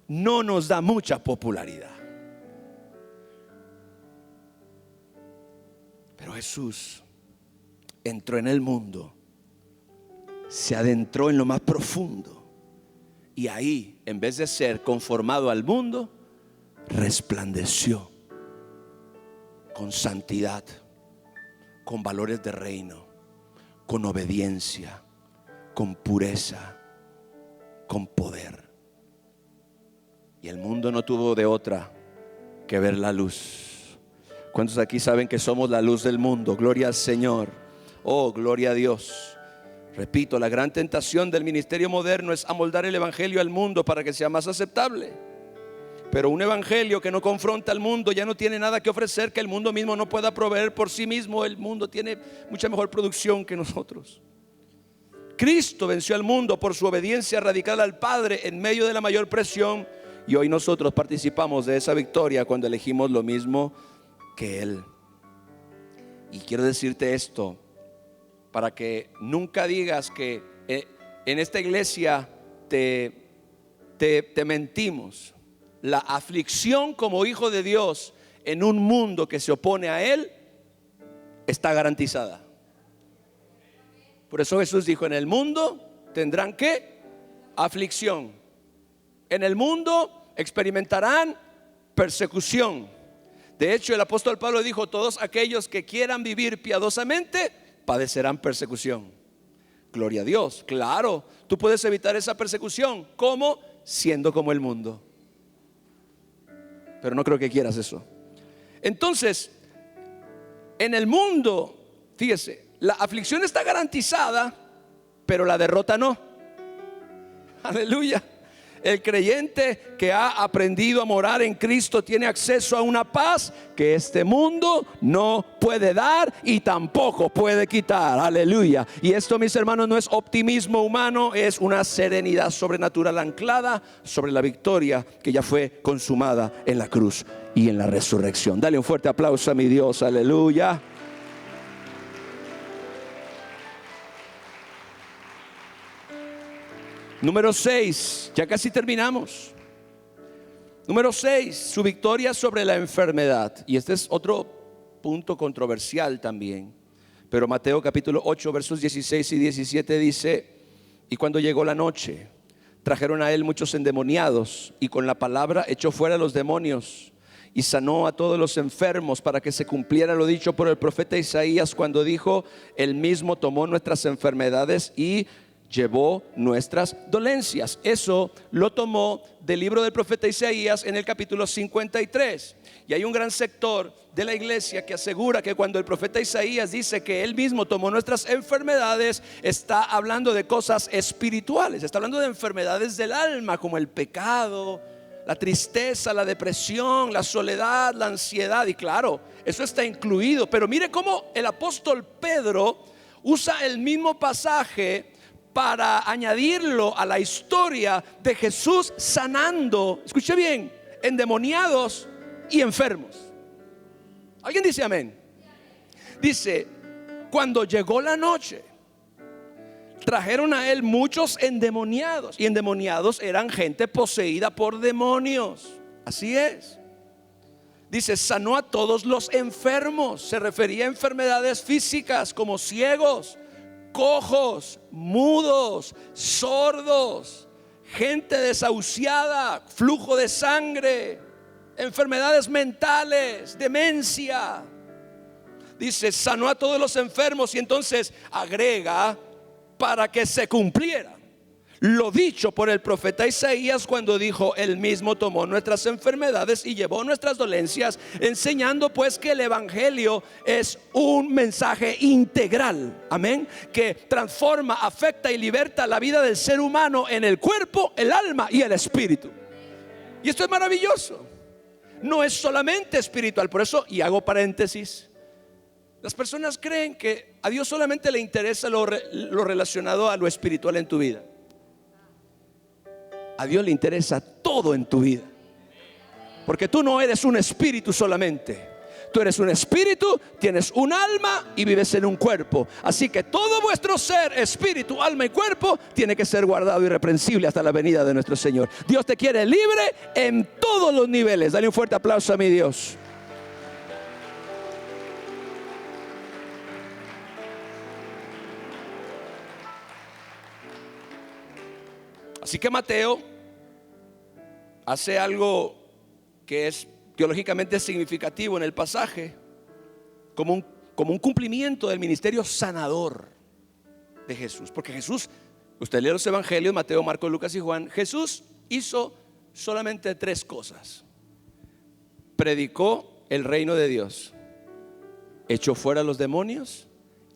no nos da mucha popularidad. Pero Jesús entró en el mundo, se adentró en lo más profundo, y ahí, en vez de ser conformado al mundo, resplandeció con santidad, con valores de reino, con obediencia, con pureza, con poder. Y el mundo no tuvo de otra que ver la luz. ¿Cuántos aquí saben que somos la luz del mundo? Gloria al Señor. Oh, gloria a Dios. Repito, la gran tentación del ministerio moderno es amoldar el evangelio al mundo para que sea más aceptable. Pero un evangelio que no confronta al mundo ya no tiene nada que ofrecer que el mundo mismo no pueda proveer por sí mismo. El mundo tiene mucha mejor producción que nosotros. Cristo venció al mundo por su obediencia radical al Padre en medio de la mayor presión, y hoy nosotros participamos de esa victoria cuando elegimos lo mismo que Él. Y quiero decirte esto para que nunca digas que en esta iglesia te mentimos. La aflicción como hijo de Dios en un mundo que se opone a Él está garantizada. Por eso Jesús dijo: en el mundo tendrán ¿qué? Aflicción. En el mundo experimentarán persecución. De hecho, el apóstol Pablo dijo: todos aquellos que quieran vivir piadosamente padecerán persecución. Gloria a Dios. Claro, tú puedes evitar esa persecución. ¿Cómo? Siendo como el mundo. Pero no creo que quieras eso. Entonces, en el mundo, fíjese, la aflicción está garantizada, pero la derrota no. Aleluya. El creyente que ha aprendido a morar en Cristo tiene acceso a una paz que este mundo no puede dar y tampoco puede quitar. Aleluya. Y esto, mis hermanos, no es optimismo humano, es una serenidad sobrenatural anclada sobre la victoria que ya fue consumada en la cruz y en la resurrección. Dale un fuerte aplauso a mi Dios. Aleluya. Número 6, ya casi terminamos. Número 6, su victoria sobre la enfermedad. Y este es otro punto controversial también. Pero Mateo capítulo 8 versos 16 y 17 dice: y cuando llegó la noche, trajeron a él muchos endemoniados, y con la palabra echó fuera a los demonios, y sanó a todos los enfermos, para que se cumpliera lo dicho por el profeta Isaías, cuando dijo: él mismo tomó nuestras enfermedades y llevó nuestras dolencias. Eso lo tomó del libro del profeta Isaías en el capítulo 53. Y hay un gran sector de la iglesia que asegura que cuando el profeta Isaías dice que él mismo tomó nuestras enfermedades, está hablando de cosas espirituales, está hablando de enfermedades del alma, como el pecado, la tristeza, la depresión, la soledad, la ansiedad. Y claro, eso está incluido. Pero mire cómo el apóstol Pedro usa el mismo pasaje para añadirlo a la historia de Jesús sanando, escuche bien, endemoniados y enfermos. ¿Alguien dice amén? Dice, cuando llegó la noche, trajeron a él muchos endemoniados. Y endemoniados eran gente poseída por demonios. Así es. Dice, sanó a todos los enfermos. Se refería a enfermedades físicas como ciegos, cojos, mudos, sordos, gente desahuciada, flujo de sangre, enfermedades mentales, demencia. Dice, sanó a todos los enfermos. Y entonces agrega, para que se cumpliera lo dicho por el profeta Isaías cuando dijo, él mismo tomó nuestras enfermedades y llevó nuestras dolencias, enseñando pues que el evangelio es un mensaje integral, amén, que transforma, afecta y liberta la vida del ser humano en el cuerpo, el alma y el espíritu. Y esto es maravilloso. No es solamente espiritual. Por eso, y hago paréntesis, las personas creen que a Dios solamente le interesa lo relacionado a lo espiritual en tu vida. A Dios le interesa todo en tu vida. Porque tú no eres un espíritu solamente. Tú eres un espíritu, tienes un alma y vives en un cuerpo. Así que todo vuestro ser, espíritu, alma y cuerpo, tiene que ser guardado irreprensible hasta la venida de nuestro Señor. Dios te quiere libre en todos los niveles. Dale un fuerte aplauso a mi Dios. Así que Mateo hace algo que es teológicamente significativo en el pasaje, como un cumplimiento del ministerio sanador de Jesús. Porque Jesús, usted lee los evangelios, Mateo, Marcos, Lucas y Juan, Jesús hizo solamente 3 cosas. Predicó el reino de Dios, echó fuera a los demonios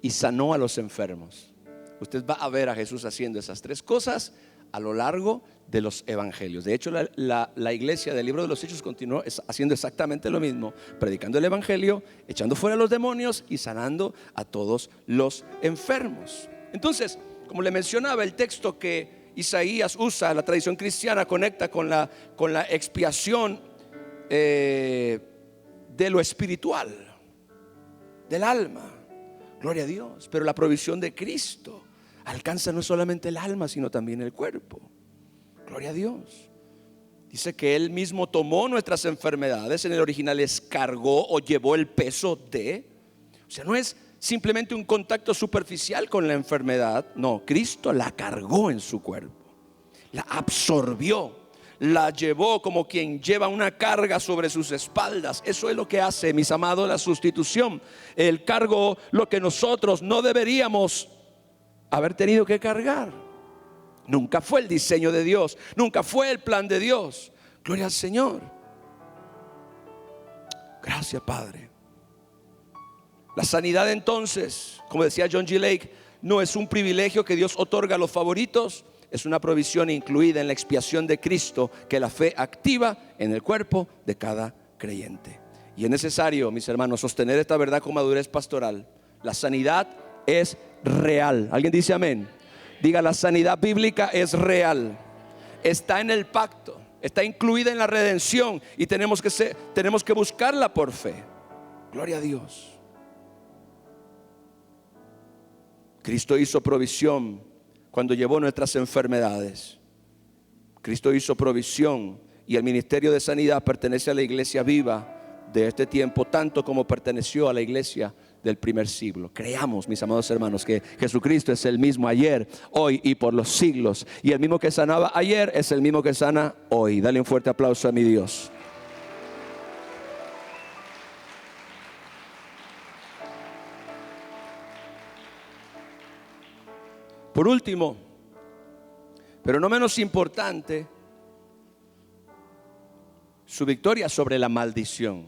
y sanó a los enfermos. Usted va a ver a Jesús haciendo esas 3 cosas a lo largo de los evangelios. De hecho, la iglesia del libro de los Hechos continuó haciendo exactamente lo mismo, predicando el evangelio, echando fuera a los demonios y sanando a todos los enfermos. Entonces, como le mencionaba, el texto que Isaías usa, la tradición cristiana conecta con la expiación de lo espiritual, del alma. Gloria a Dios. Pero la provisión de Cristo alcanza no solamente el alma, sino también el cuerpo. Gloria a Dios. Dice que Él mismo tomó nuestras enfermedades. En el original es cargó o llevó el peso de. O sea, no es simplemente un contacto superficial con la enfermedad. No, Cristo la cargó en su cuerpo, la absorbió, la llevó como quien lleva una carga sobre sus espaldas. Eso es lo que hace, mis amados, la sustitución. Él cargó lo que nosotros no deberíamos haber tenido que cargar. Nunca fue el diseño de Dios, nunca fue el plan de Dios. Gloria al Señor. Gracias, Padre. La sanidad, entonces, como decía John G. Lake, no es un privilegio que Dios otorga a los favoritos, es una provisión incluida en la expiación de Cristo que la fe activa en el cuerpo de cada creyente. Y es necesario, mis hermanos, sostener esta verdad con madurez pastoral. La sanidad es real. ¿Alguien dice amén? Diga, la sanidad bíblica es real. Está en el pacto, está incluida en la redención y tenemos que buscarla por fe. Gloria a Dios. Cristo hizo provisión cuando llevó nuestras enfermedades. Cristo hizo provisión y el ministerio de sanidad pertenece a la iglesia viva de este tiempo, tanto como perteneció a la iglesia del primer siglo. Creamos, mis amados hermanos, que Jesucristo es el mismo ayer, hoy y por los siglos. Y el mismo que sanaba ayer es el mismo que sana hoy. Dale un fuerte aplauso a mi Dios. Por último, Pero no menos importante, su victoria sobre la maldición.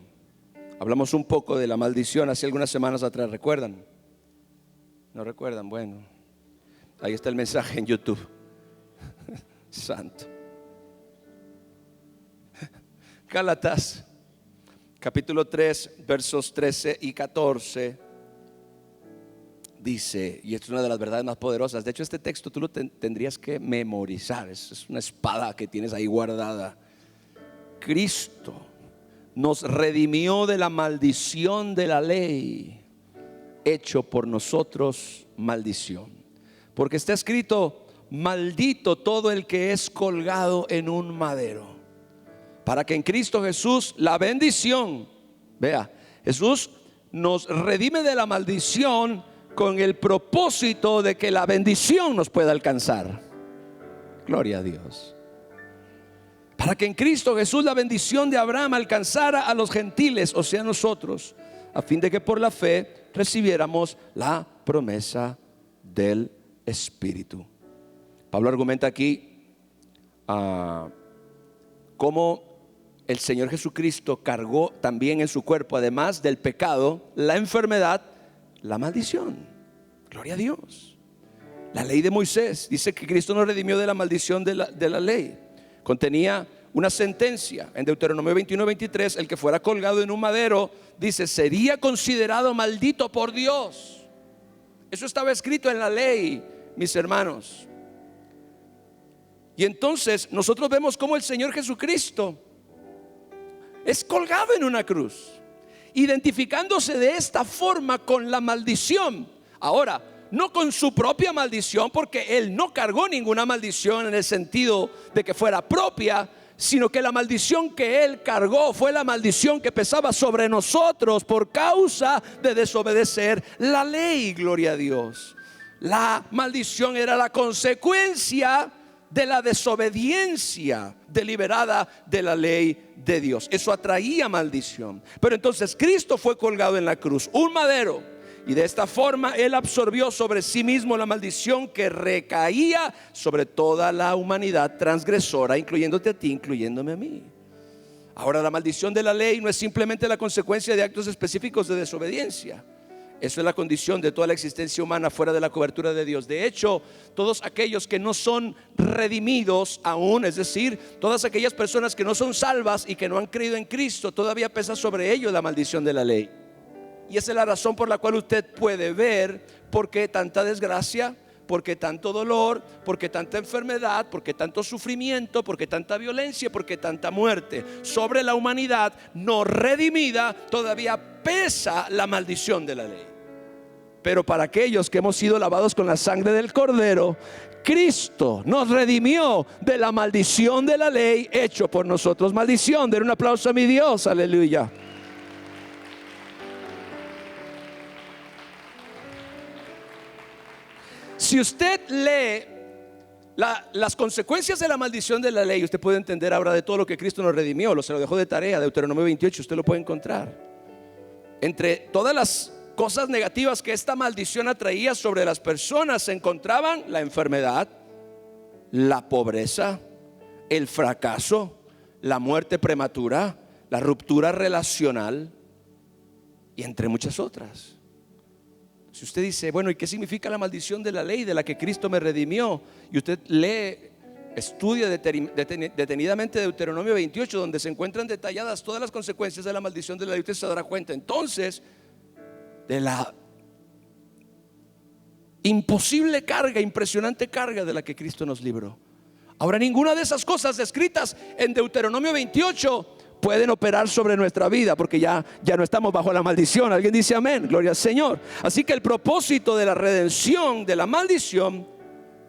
Hablamos un poco de la maldición hace algunas semanas atrás, ¿recuerdan? ¿No recuerdan? Bueno, ahí está el mensaje en YouTube. Santo. Gálatas, capítulo 3, versos 13 y 14. Dice, y esto es una de las verdades más poderosas. De hecho, este texto tú lo tendrías que memorizar. Es una espada que tienes ahí guardada. Cristo nos redimió de la maldición de la ley, hecho por nosotros maldición. Porque está escrito: maldito todo el que es colgado en un madero. Para que en Cristo Jesús la bendición, vea, Jesús nos redime de la maldición con el propósito de que la bendición nos pueda alcanzar. Gloria a Dios. Para que en Cristo Jesús la bendición de Abraham alcanzara a los gentiles, o sea, nosotros, a fin de que por la fe recibiéramos la promesa del Espíritu. Pablo argumenta aquí cómo el Señor Jesucristo cargó también en su cuerpo, además del pecado, la enfermedad, la maldición. Gloria a Dios. La ley de Moisés dice que Cristo nos redimió de la maldición de la ley. Contenía una sentencia en Deuteronomio 21:23: el que fuera colgado en un madero, dice, sería considerado maldito por Dios. Eso estaba escrito en la ley, mis hermanos. Y entonces nosotros vemos cómo el Señor Jesucristo es colgado en una cruz, identificándose de esta forma con la maldición. Ahora, no con su propia maldición, porque Él no cargó ninguna maldición en el sentido de que fuera propia, sino que la maldición que Él cargó fue la maldición que pesaba sobre nosotros por causa de desobedecer la ley. Gloria a Dios. La maldición era la consecuencia de la desobediencia deliberada de la ley de Dios. Eso atraía maldición. Pero entonces Cristo fue colgado en la cruz, un madero, y de esta forma Él absorbió sobre sí mismo la maldición que recaía sobre toda la humanidad transgresora, incluyéndote a ti, incluyéndome a mí. Ahora, la maldición de la ley no es simplemente la consecuencia de actos específicos de desobediencia. Eso es la condición de toda la existencia humana fuera de la cobertura de Dios. De hecho, todos aquellos que no son redimidos aún, es decir, todas aquellas personas que no son salvas y que no han creído en Cristo, todavía pesa sobre ellos la maldición de la ley. Y esa es la razón por la cual usted puede ver por qué tanta desgracia, por qué tanto dolor, por qué tanta enfermedad, por qué tanto sufrimiento, por qué tanta violencia, por qué tanta muerte. Sobre la humanidad no redimida todavía pesa la maldición de la ley. Pero para aquellos que hemos sido lavados con la sangre del Cordero, Cristo nos redimió de la maldición de la ley, hecho por nosotros maldición. Den un aplauso a mi Dios, aleluya. Si usted lee las consecuencias de la maldición de la ley, usted puede entender ahora de todo lo que Cristo nos redimió. Se lo dejó de tarea, Deuteronomio 28, usted lo puede encontrar. Entre todas las cosas negativas que esta maldición atraía sobre las personas se encontraban la enfermedad, la pobreza, el fracaso, la muerte prematura, la ruptura relacional y entre muchas otras. Si usted dice, bueno, ¿y qué significa la maldición de la ley de la que Cristo me redimió? Y usted lee, estudia detenidamente Deuteronomio 28, donde se encuentran detalladas todas las consecuencias de la maldición de la ley, usted se dará cuenta entonces de la imposible carga, impresionante carga de la que Cristo nos libró. Ahora, ninguna de esas cosas descritas en Deuteronomio 28 pueden operar sobre nuestra vida, porque ya no estamos bajo la maldición. Alguien dice amén, gloria al Señor. Así que el propósito de la redención de la maldición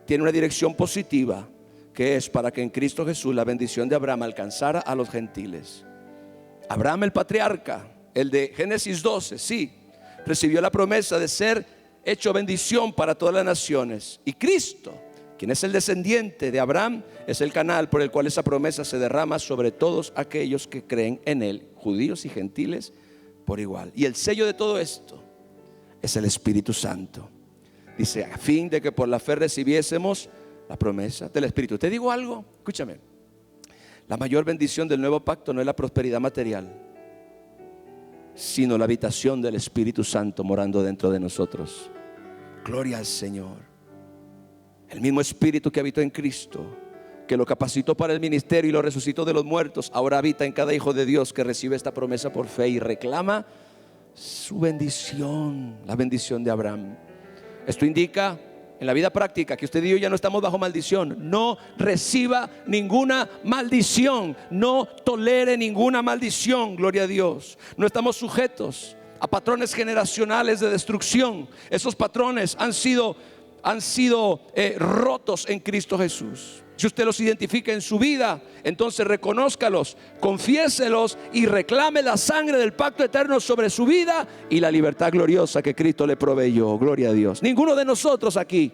tiene una dirección positiva, que es para que en Cristo Jesús la bendición de Abraham alcanzara a los gentiles. Abraham, el patriarca, el de Génesis 12, sí, recibió la promesa de ser hecho bendición para todas las naciones. Y Cristo, quien es el descendiente de Abraham, es el canal por el cual esa promesa se derrama sobre todos aquellos que creen en Él, judíos y gentiles por igual. Y el sello de todo esto es el Espíritu Santo. Dice, a fin de que por la fe recibiésemos la promesa del Espíritu. ¿Te digo algo? Escúchame. La mayor bendición del nuevo pacto no es la prosperidad material, sino la habitación del Espíritu Santo morando dentro de nosotros. Gloria al Señor. El mismo Espíritu que habitó en Cristo, que lo capacitó para el ministerio y lo resucitó de los muertos, ahora habita en cada hijo de Dios que recibe esta promesa por fe y reclama su bendición, la bendición de Abraham. Esto indica en la vida práctica que usted y yo ya no estamos bajo maldición. No reciba ninguna maldición, no tolere ninguna maldición, gloria a Dios. No estamos sujetos a patrones generacionales de destrucción. Esos patrones han sido rotos en Cristo Jesús. Si usted los identifica en su vida, entonces reconózcalos, confiéselos y reclame la sangre del pacto eterno sobre su vida y la libertad gloriosa que Cristo le proveyó. Gloria a Dios. Ninguno de nosotros aquí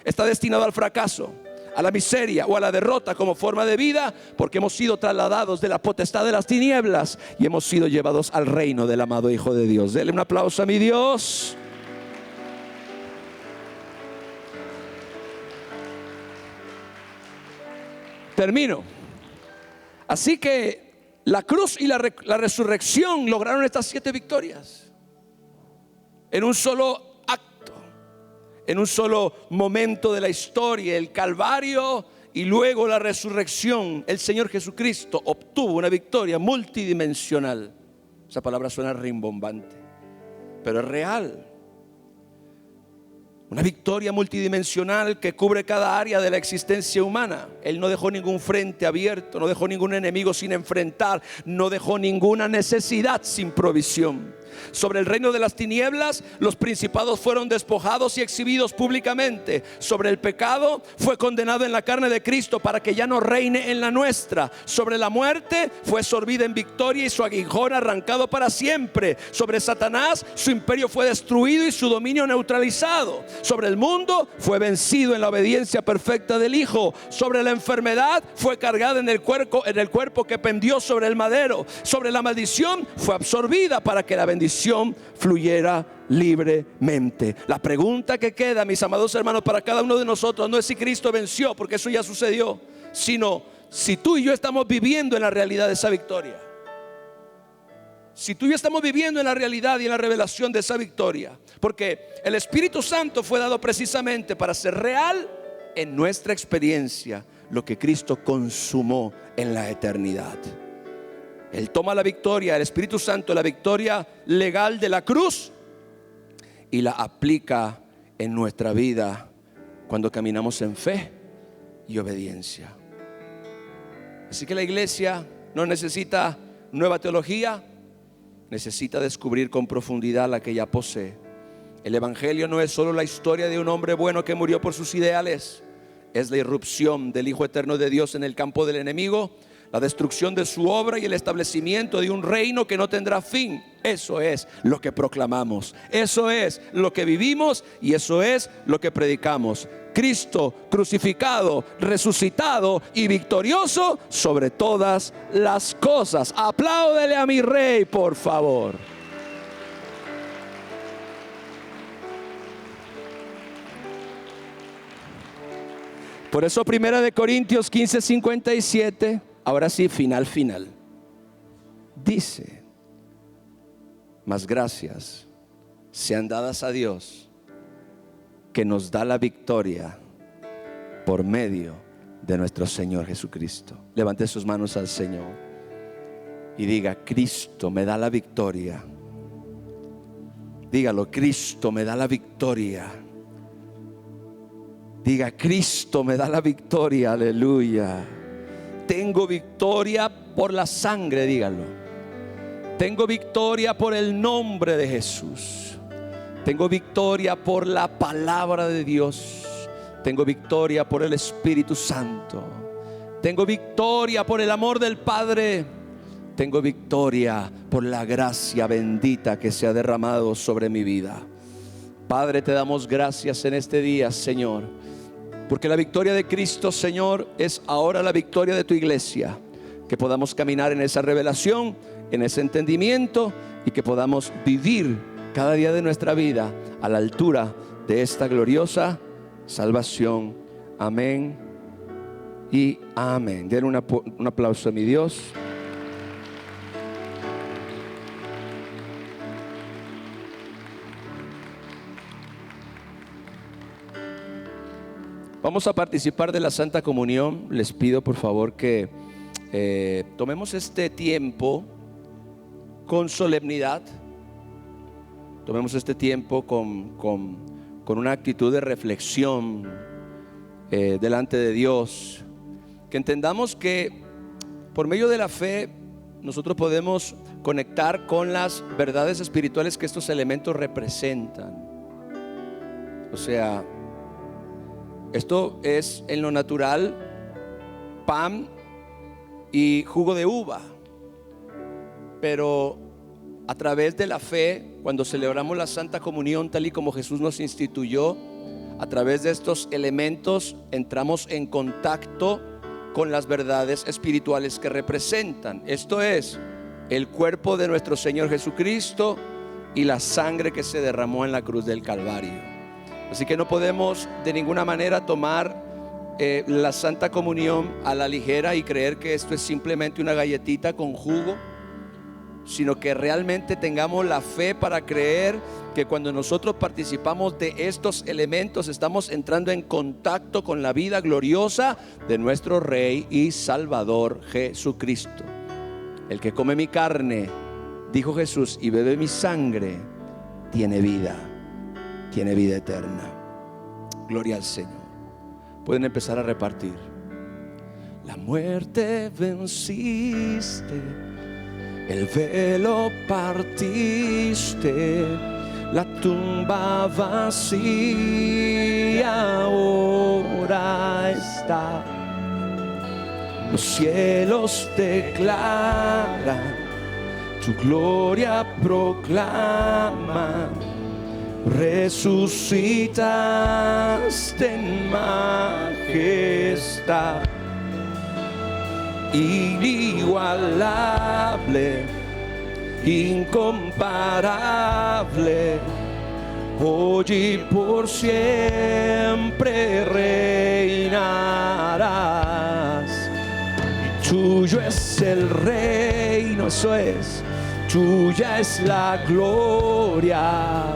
está destinado al fracaso, a la miseria o a la derrota como forma de vida, porque hemos sido trasladados de la potestad de las tinieblas y hemos sido llevados al reino del amado Hijo de Dios. Dele un aplauso a mi Dios. Termino. Así que la cruz y la resurrección lograron estas 7 victorias en un solo acto, en un solo momento de la historia. El Calvario y luego la resurrección. El Señor Jesucristo obtuvo una victoria multidimensional. Esa palabra suena rimbombante, pero es real. Una victoria multidimensional que cubre cada área de la existencia humana. Él no dejó ningún frente abierto, no dejó ningún enemigo sin enfrentar, no dejó ninguna necesidad sin provisión. Sobre el reino de las tinieblas, los principados fueron despojados y exhibidos públicamente. Sobre el pecado, fue condenado en la carne de Cristo para que ya no reine en la nuestra. Sobre la muerte, fue sorbida en victoria y su aguijón arrancado para siempre. Sobre Satanás, su imperio fue destruido y su dominio neutralizado. Sobre el mundo, fue vencido en la obediencia perfecta del Hijo. Sobre la enfermedad, fue cargada en el cuerpo que pendió sobre el madero. Sobre la maldición, fue absorbida para que la bendición fluyera libremente. La pregunta que queda, mis amados hermanos, para cada uno de nosotros no es si Cristo venció, porque eso ya sucedió, sino si tú y yo estamos viviendo en la realidad de esa victoria. Si tú y yo estamos viviendo en la realidad y en la revelación de esa victoria, porque el Espíritu Santo fue dado precisamente para hacer real en nuestra experiencia lo que Cristo consumó en la eternidad. Él toma la victoria, el Espíritu Santo, la victoria legal de la cruz, y la aplica en nuestra vida cuando caminamos en fe y obediencia. Así que la iglesia no necesita nueva teología, necesita descubrir con profundidad la que ya posee. El Evangelio no es solo la historia de un hombre bueno que murió por sus ideales, es la irrupción del Hijo eterno de Dios en el campo del enemigo, la destrucción de su obra y el establecimiento de un reino que no tendrá fin. Eso es lo que proclamamos, eso es lo que vivimos y eso es lo que predicamos. Cristo crucificado, resucitado y victorioso sobre todas las cosas. Apláudele a mi Rey, por favor. Por eso 1 Corintios 15:57, ahora sí, final. Dice: mas gracias sean dadas a Dios, que nos da la victoria por medio de nuestro Señor Jesucristo. Levante sus manos al Señor y diga: Cristo me da la victoria. Dígalo: Cristo me da la victoria. Diga: Cristo me da la victoria. Aleluya. Tengo victoria por la sangre, dígalo. Tengo victoria por el nombre de Jesús. Tengo victoria por la palabra de Dios. Tengo victoria por el Espíritu Santo. Tengo victoria por el amor del Padre. Tengo victoria por la gracia bendita que se ha derramado sobre mi vida. Padre, te damos gracias en este día, Señor, porque la victoria de Cristo, Señor, es ahora la victoria de tu iglesia. Que podamos caminar en esa revelación, en ese entendimiento, y que podamos vivir cada día de nuestra vida a la altura de esta gloriosa salvación. Amén y amén. Den un aplauso a mi Dios. Vamos a participar de la Santa Comunión. Les pido por favor que tomemos este tiempo con solemnidad. Tomemos este tiempo con una actitud de reflexión delante de Dios. Que entendamos que por medio de la fe nosotros podemos conectar con las verdades espirituales que estos elementos representan. O sea, esto es en lo natural pan y jugo de uva, pero a través de la fe, cuando celebramos la Santa Comunión tal y como Jesús nos instituyó, a través de estos elementos entramos en contacto con las verdades espirituales que representan. Esto es el cuerpo de nuestro Señor Jesucristo y la sangre que se derramó en la cruz del Calvario. Así que no podemos de ninguna manera tomar la Santa Comunión a la ligera y creer que esto es simplemente una galletita con jugo, sino que realmente tengamos la fe para creer que cuando nosotros participamos de estos elementos estamos entrando en contacto con la vida gloriosa de nuestro Rey y Salvador Jesucristo. El que come mi carne, dijo Jesús, y bebe mi sangre, tiene vida eterna. Gloria al Señor. Pueden empezar a repartir. La muerte venciste, el velo partiste, la tumba vacía ahora está. Los cielos declaran, tu gloria proclaman. Resucitaste en majestad, inigualable, incomparable, hoy y por siempre reinarás. Y tuyo es el reino, eso es, tuya es la gloria,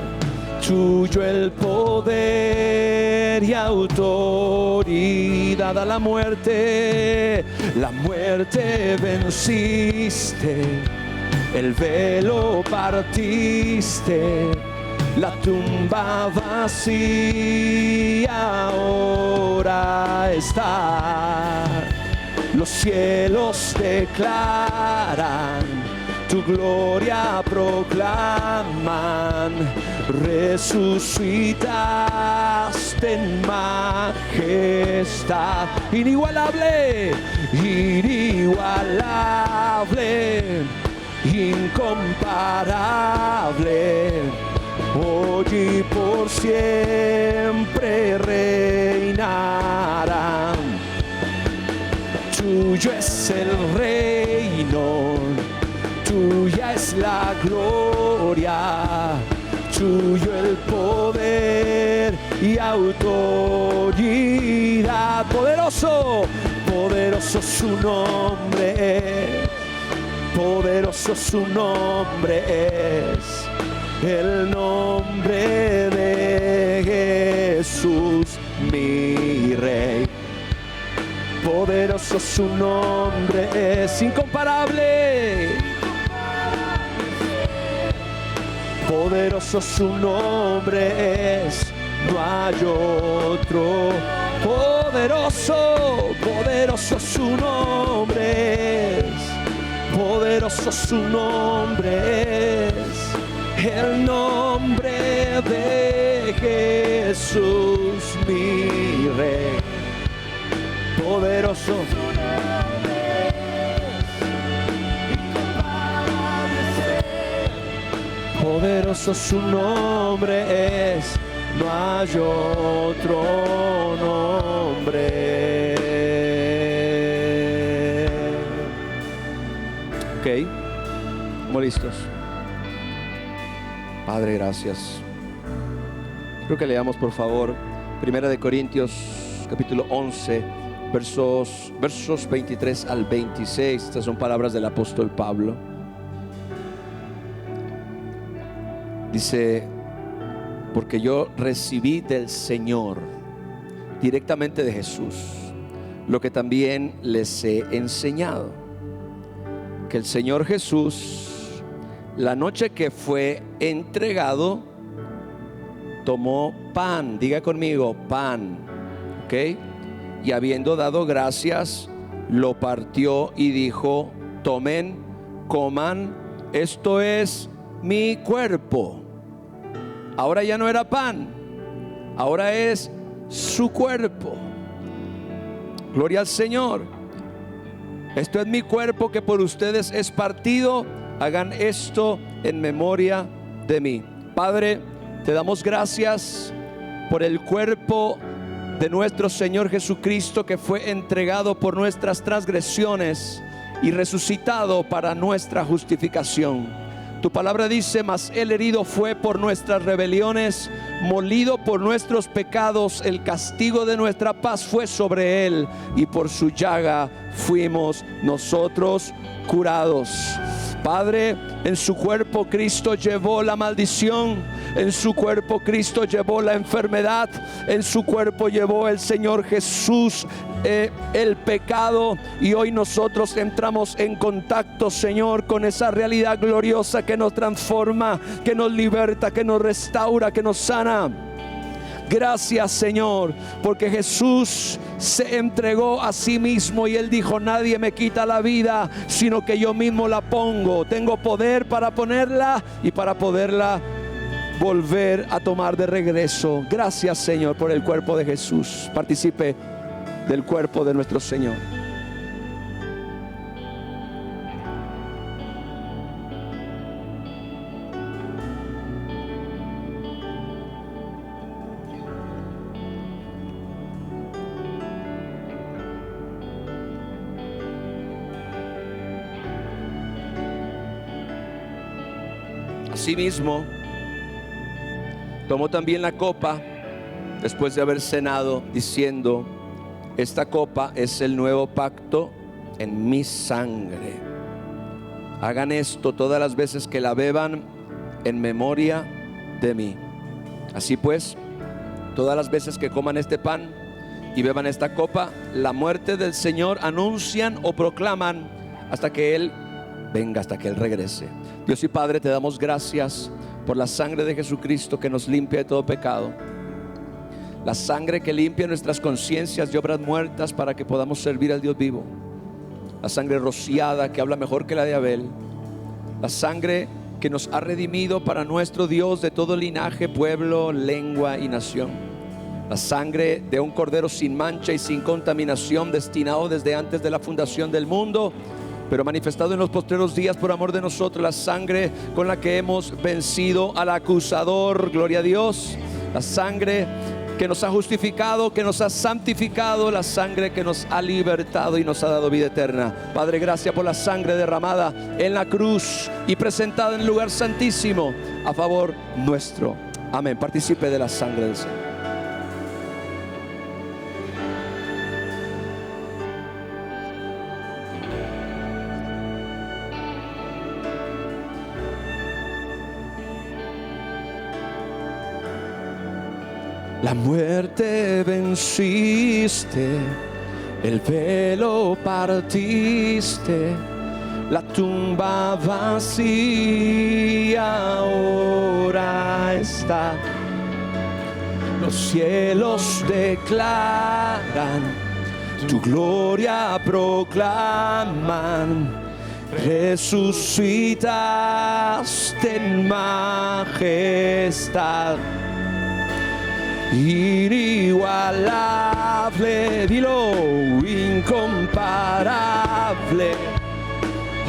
tuyo el poder y autoridad. A la muerte venciste, el velo partiste, la tumba vacía ahora está. Los cielos declaran, tu gloria proclaman. Resucitaste en majestad, inigualable, inigualable, incomparable, hoy y por siempre reinarán. Tuyo es el reino, tuya es la gloria, tuyo el poder y autoridad. Poderoso, poderoso su nombre, poderoso su nombre es, el nombre de Jesús mi Rey. Poderoso su nombre es, incomparable. Poderoso su nombre es, no hay otro. Poderoso, poderoso su nombre es, poderoso su nombre es, el nombre de Jesús mi Rey. Poderoso. Poderoso su nombre es, no hay otro nombre. Ok, ¿estamos listos? Padre, gracias. Creo que leamos por favor 1 Corintios capítulo 11, versos 23 al 26. Estas son palabras del apóstol Pablo. Dice: porque yo recibí del Señor, directamente de Jesús, lo que también les he enseñado, que el Señor Jesús, la noche que fue entregado, tomó pan. Diga conmigo, pan, ¿ok? Y habiendo dado gracias, lo partió y dijo: tomen, coman, esto es mi cuerpo. Ahora ya no era pan, ahora es su cuerpo. Gloria al Señor. Esto es mi cuerpo que por ustedes es partido. Hagan esto en memoria de mí. Padre, te damos gracias por el cuerpo de nuestro Señor Jesucristo, que fue entregado por nuestras transgresiones y resucitado para nuestra justificación. Tu palabra dice: mas el herido fue por nuestras rebeliones, molido por nuestros pecados, el castigo de nuestra paz fue sobre él, y por su llaga fuimos nosotros curados. Padre, en su cuerpo Cristo llevó la maldición, en su cuerpo Cristo llevó la enfermedad, en su cuerpo llevó el Señor Jesús el pecado, y hoy nosotros entramos en contacto, Señor, con esa realidad gloriosa que nos transforma, que nos liberta, que nos restaura, que nos sana. Gracias, Señor, porque Jesús se entregó a sí mismo y Él dijo: nadie me quita la vida, sino que yo mismo la pongo. Tengo poder para ponerla y para poderla volver a tomar de regreso. Gracias, Señor, por el cuerpo de Jesús. Participe del cuerpo de nuestro Señor. Asimismo, tomó también la copa después de haber cenado, diciendo: esta copa es el nuevo pacto en mi sangre. Hagan esto todas las veces que la beban en memoria de mí. Así pues, todas las veces que coman este pan y beban esta copa, la muerte del Señor anuncian o proclaman hasta que Él venga, hasta que Él regrese. Dios y Padre, te damos gracias por la sangre de Jesucristo que nos limpia de todo pecado. La sangre que limpia nuestras conciencias y obras muertas para que podamos servir al Dios vivo. La sangre rociada que habla mejor que la de Abel. La sangre que nos ha redimido para nuestro Dios de todo linaje, pueblo, lengua y nación. La sangre de un cordero sin mancha y sin contaminación, destinado desde antes de la fundación del mundo, pero manifestado en los postreros días por amor de nosotros. La sangre con la que hemos vencido al acusador. Gloria a Dios. La sangre que nos ha justificado, que nos ha santificado, la sangre que nos ha libertado y nos ha dado vida eterna. Padre, gracias por la sangre derramada en la cruz y presentada en el lugar santísimo a favor nuestro. Amén. Participe de la sangre del Señor. La muerte venciste, el velo partiste, la tumba vacía ahora está. Los cielos declaran, tu gloria proclaman. Resucitaste en majestad. Inigualable, dilo, incomparable,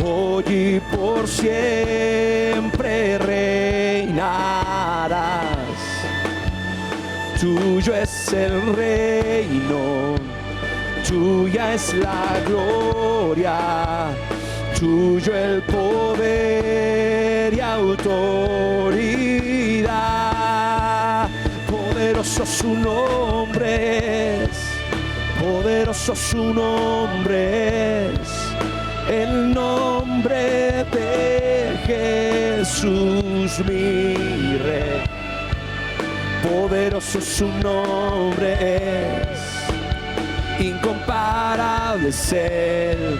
hoy y por siempre reinarás. Tuyo es el reino, tuya es la gloria, tuyo el poder y autoridad. Poderoso su nombre es, Poderoso su nombre es, el nombre de Jesús mi Rey. Poderoso su nombre es, incomparable es Él.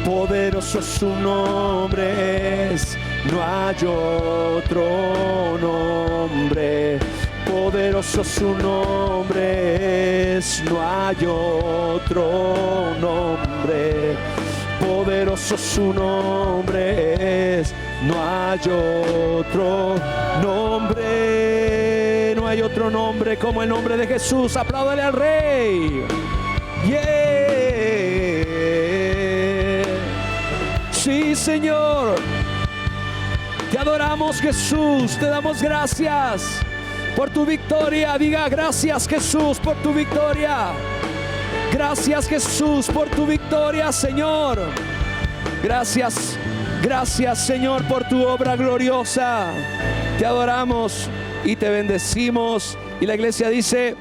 Poderoso su nombre es, no hay otro nombre. Poderoso su nombre es, no hay otro nombre. Poderoso su nombre es, no hay otro nombre. No hay otro nombre como el nombre de Jesús. Apláudale al Rey. Sí, Señor. Te adoramos, Jesús. Te damos gracias por tu victoria. Diga gracias, Jesús, por tu victoria. Gracias, Jesús, por tu victoria, Señor. Gracias, gracias, Señor, por tu obra gloriosa. Te adoramos y te bendecimos. Y la iglesia dice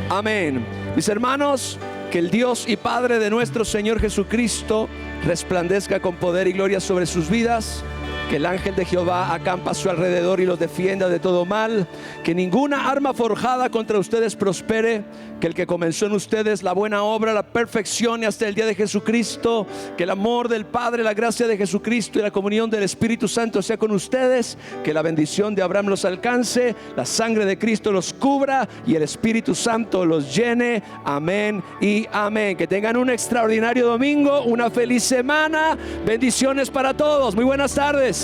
amén. Mis hermanos, que el Dios y Padre de nuestro Señor Jesucristo resplandezca con poder y gloria sobre sus vidas. Que el ángel de Jehová acampa a su alrededor y los defienda de todo mal. Que ninguna arma forjada contra ustedes prospere. Que el que comenzó en ustedes la buena obra la perfeccione hasta el día de Jesucristo. Que el amor del Padre, la gracia de Jesucristo y la comunión del Espíritu Santo sea con ustedes. Que la bendición de Abraham los alcance, la sangre de Cristo los cubra y el Espíritu Santo los llene. Amén y amén. Que tengan un extraordinario domingo, una feliz semana. Bendiciones para todos. Muy buenas tardes.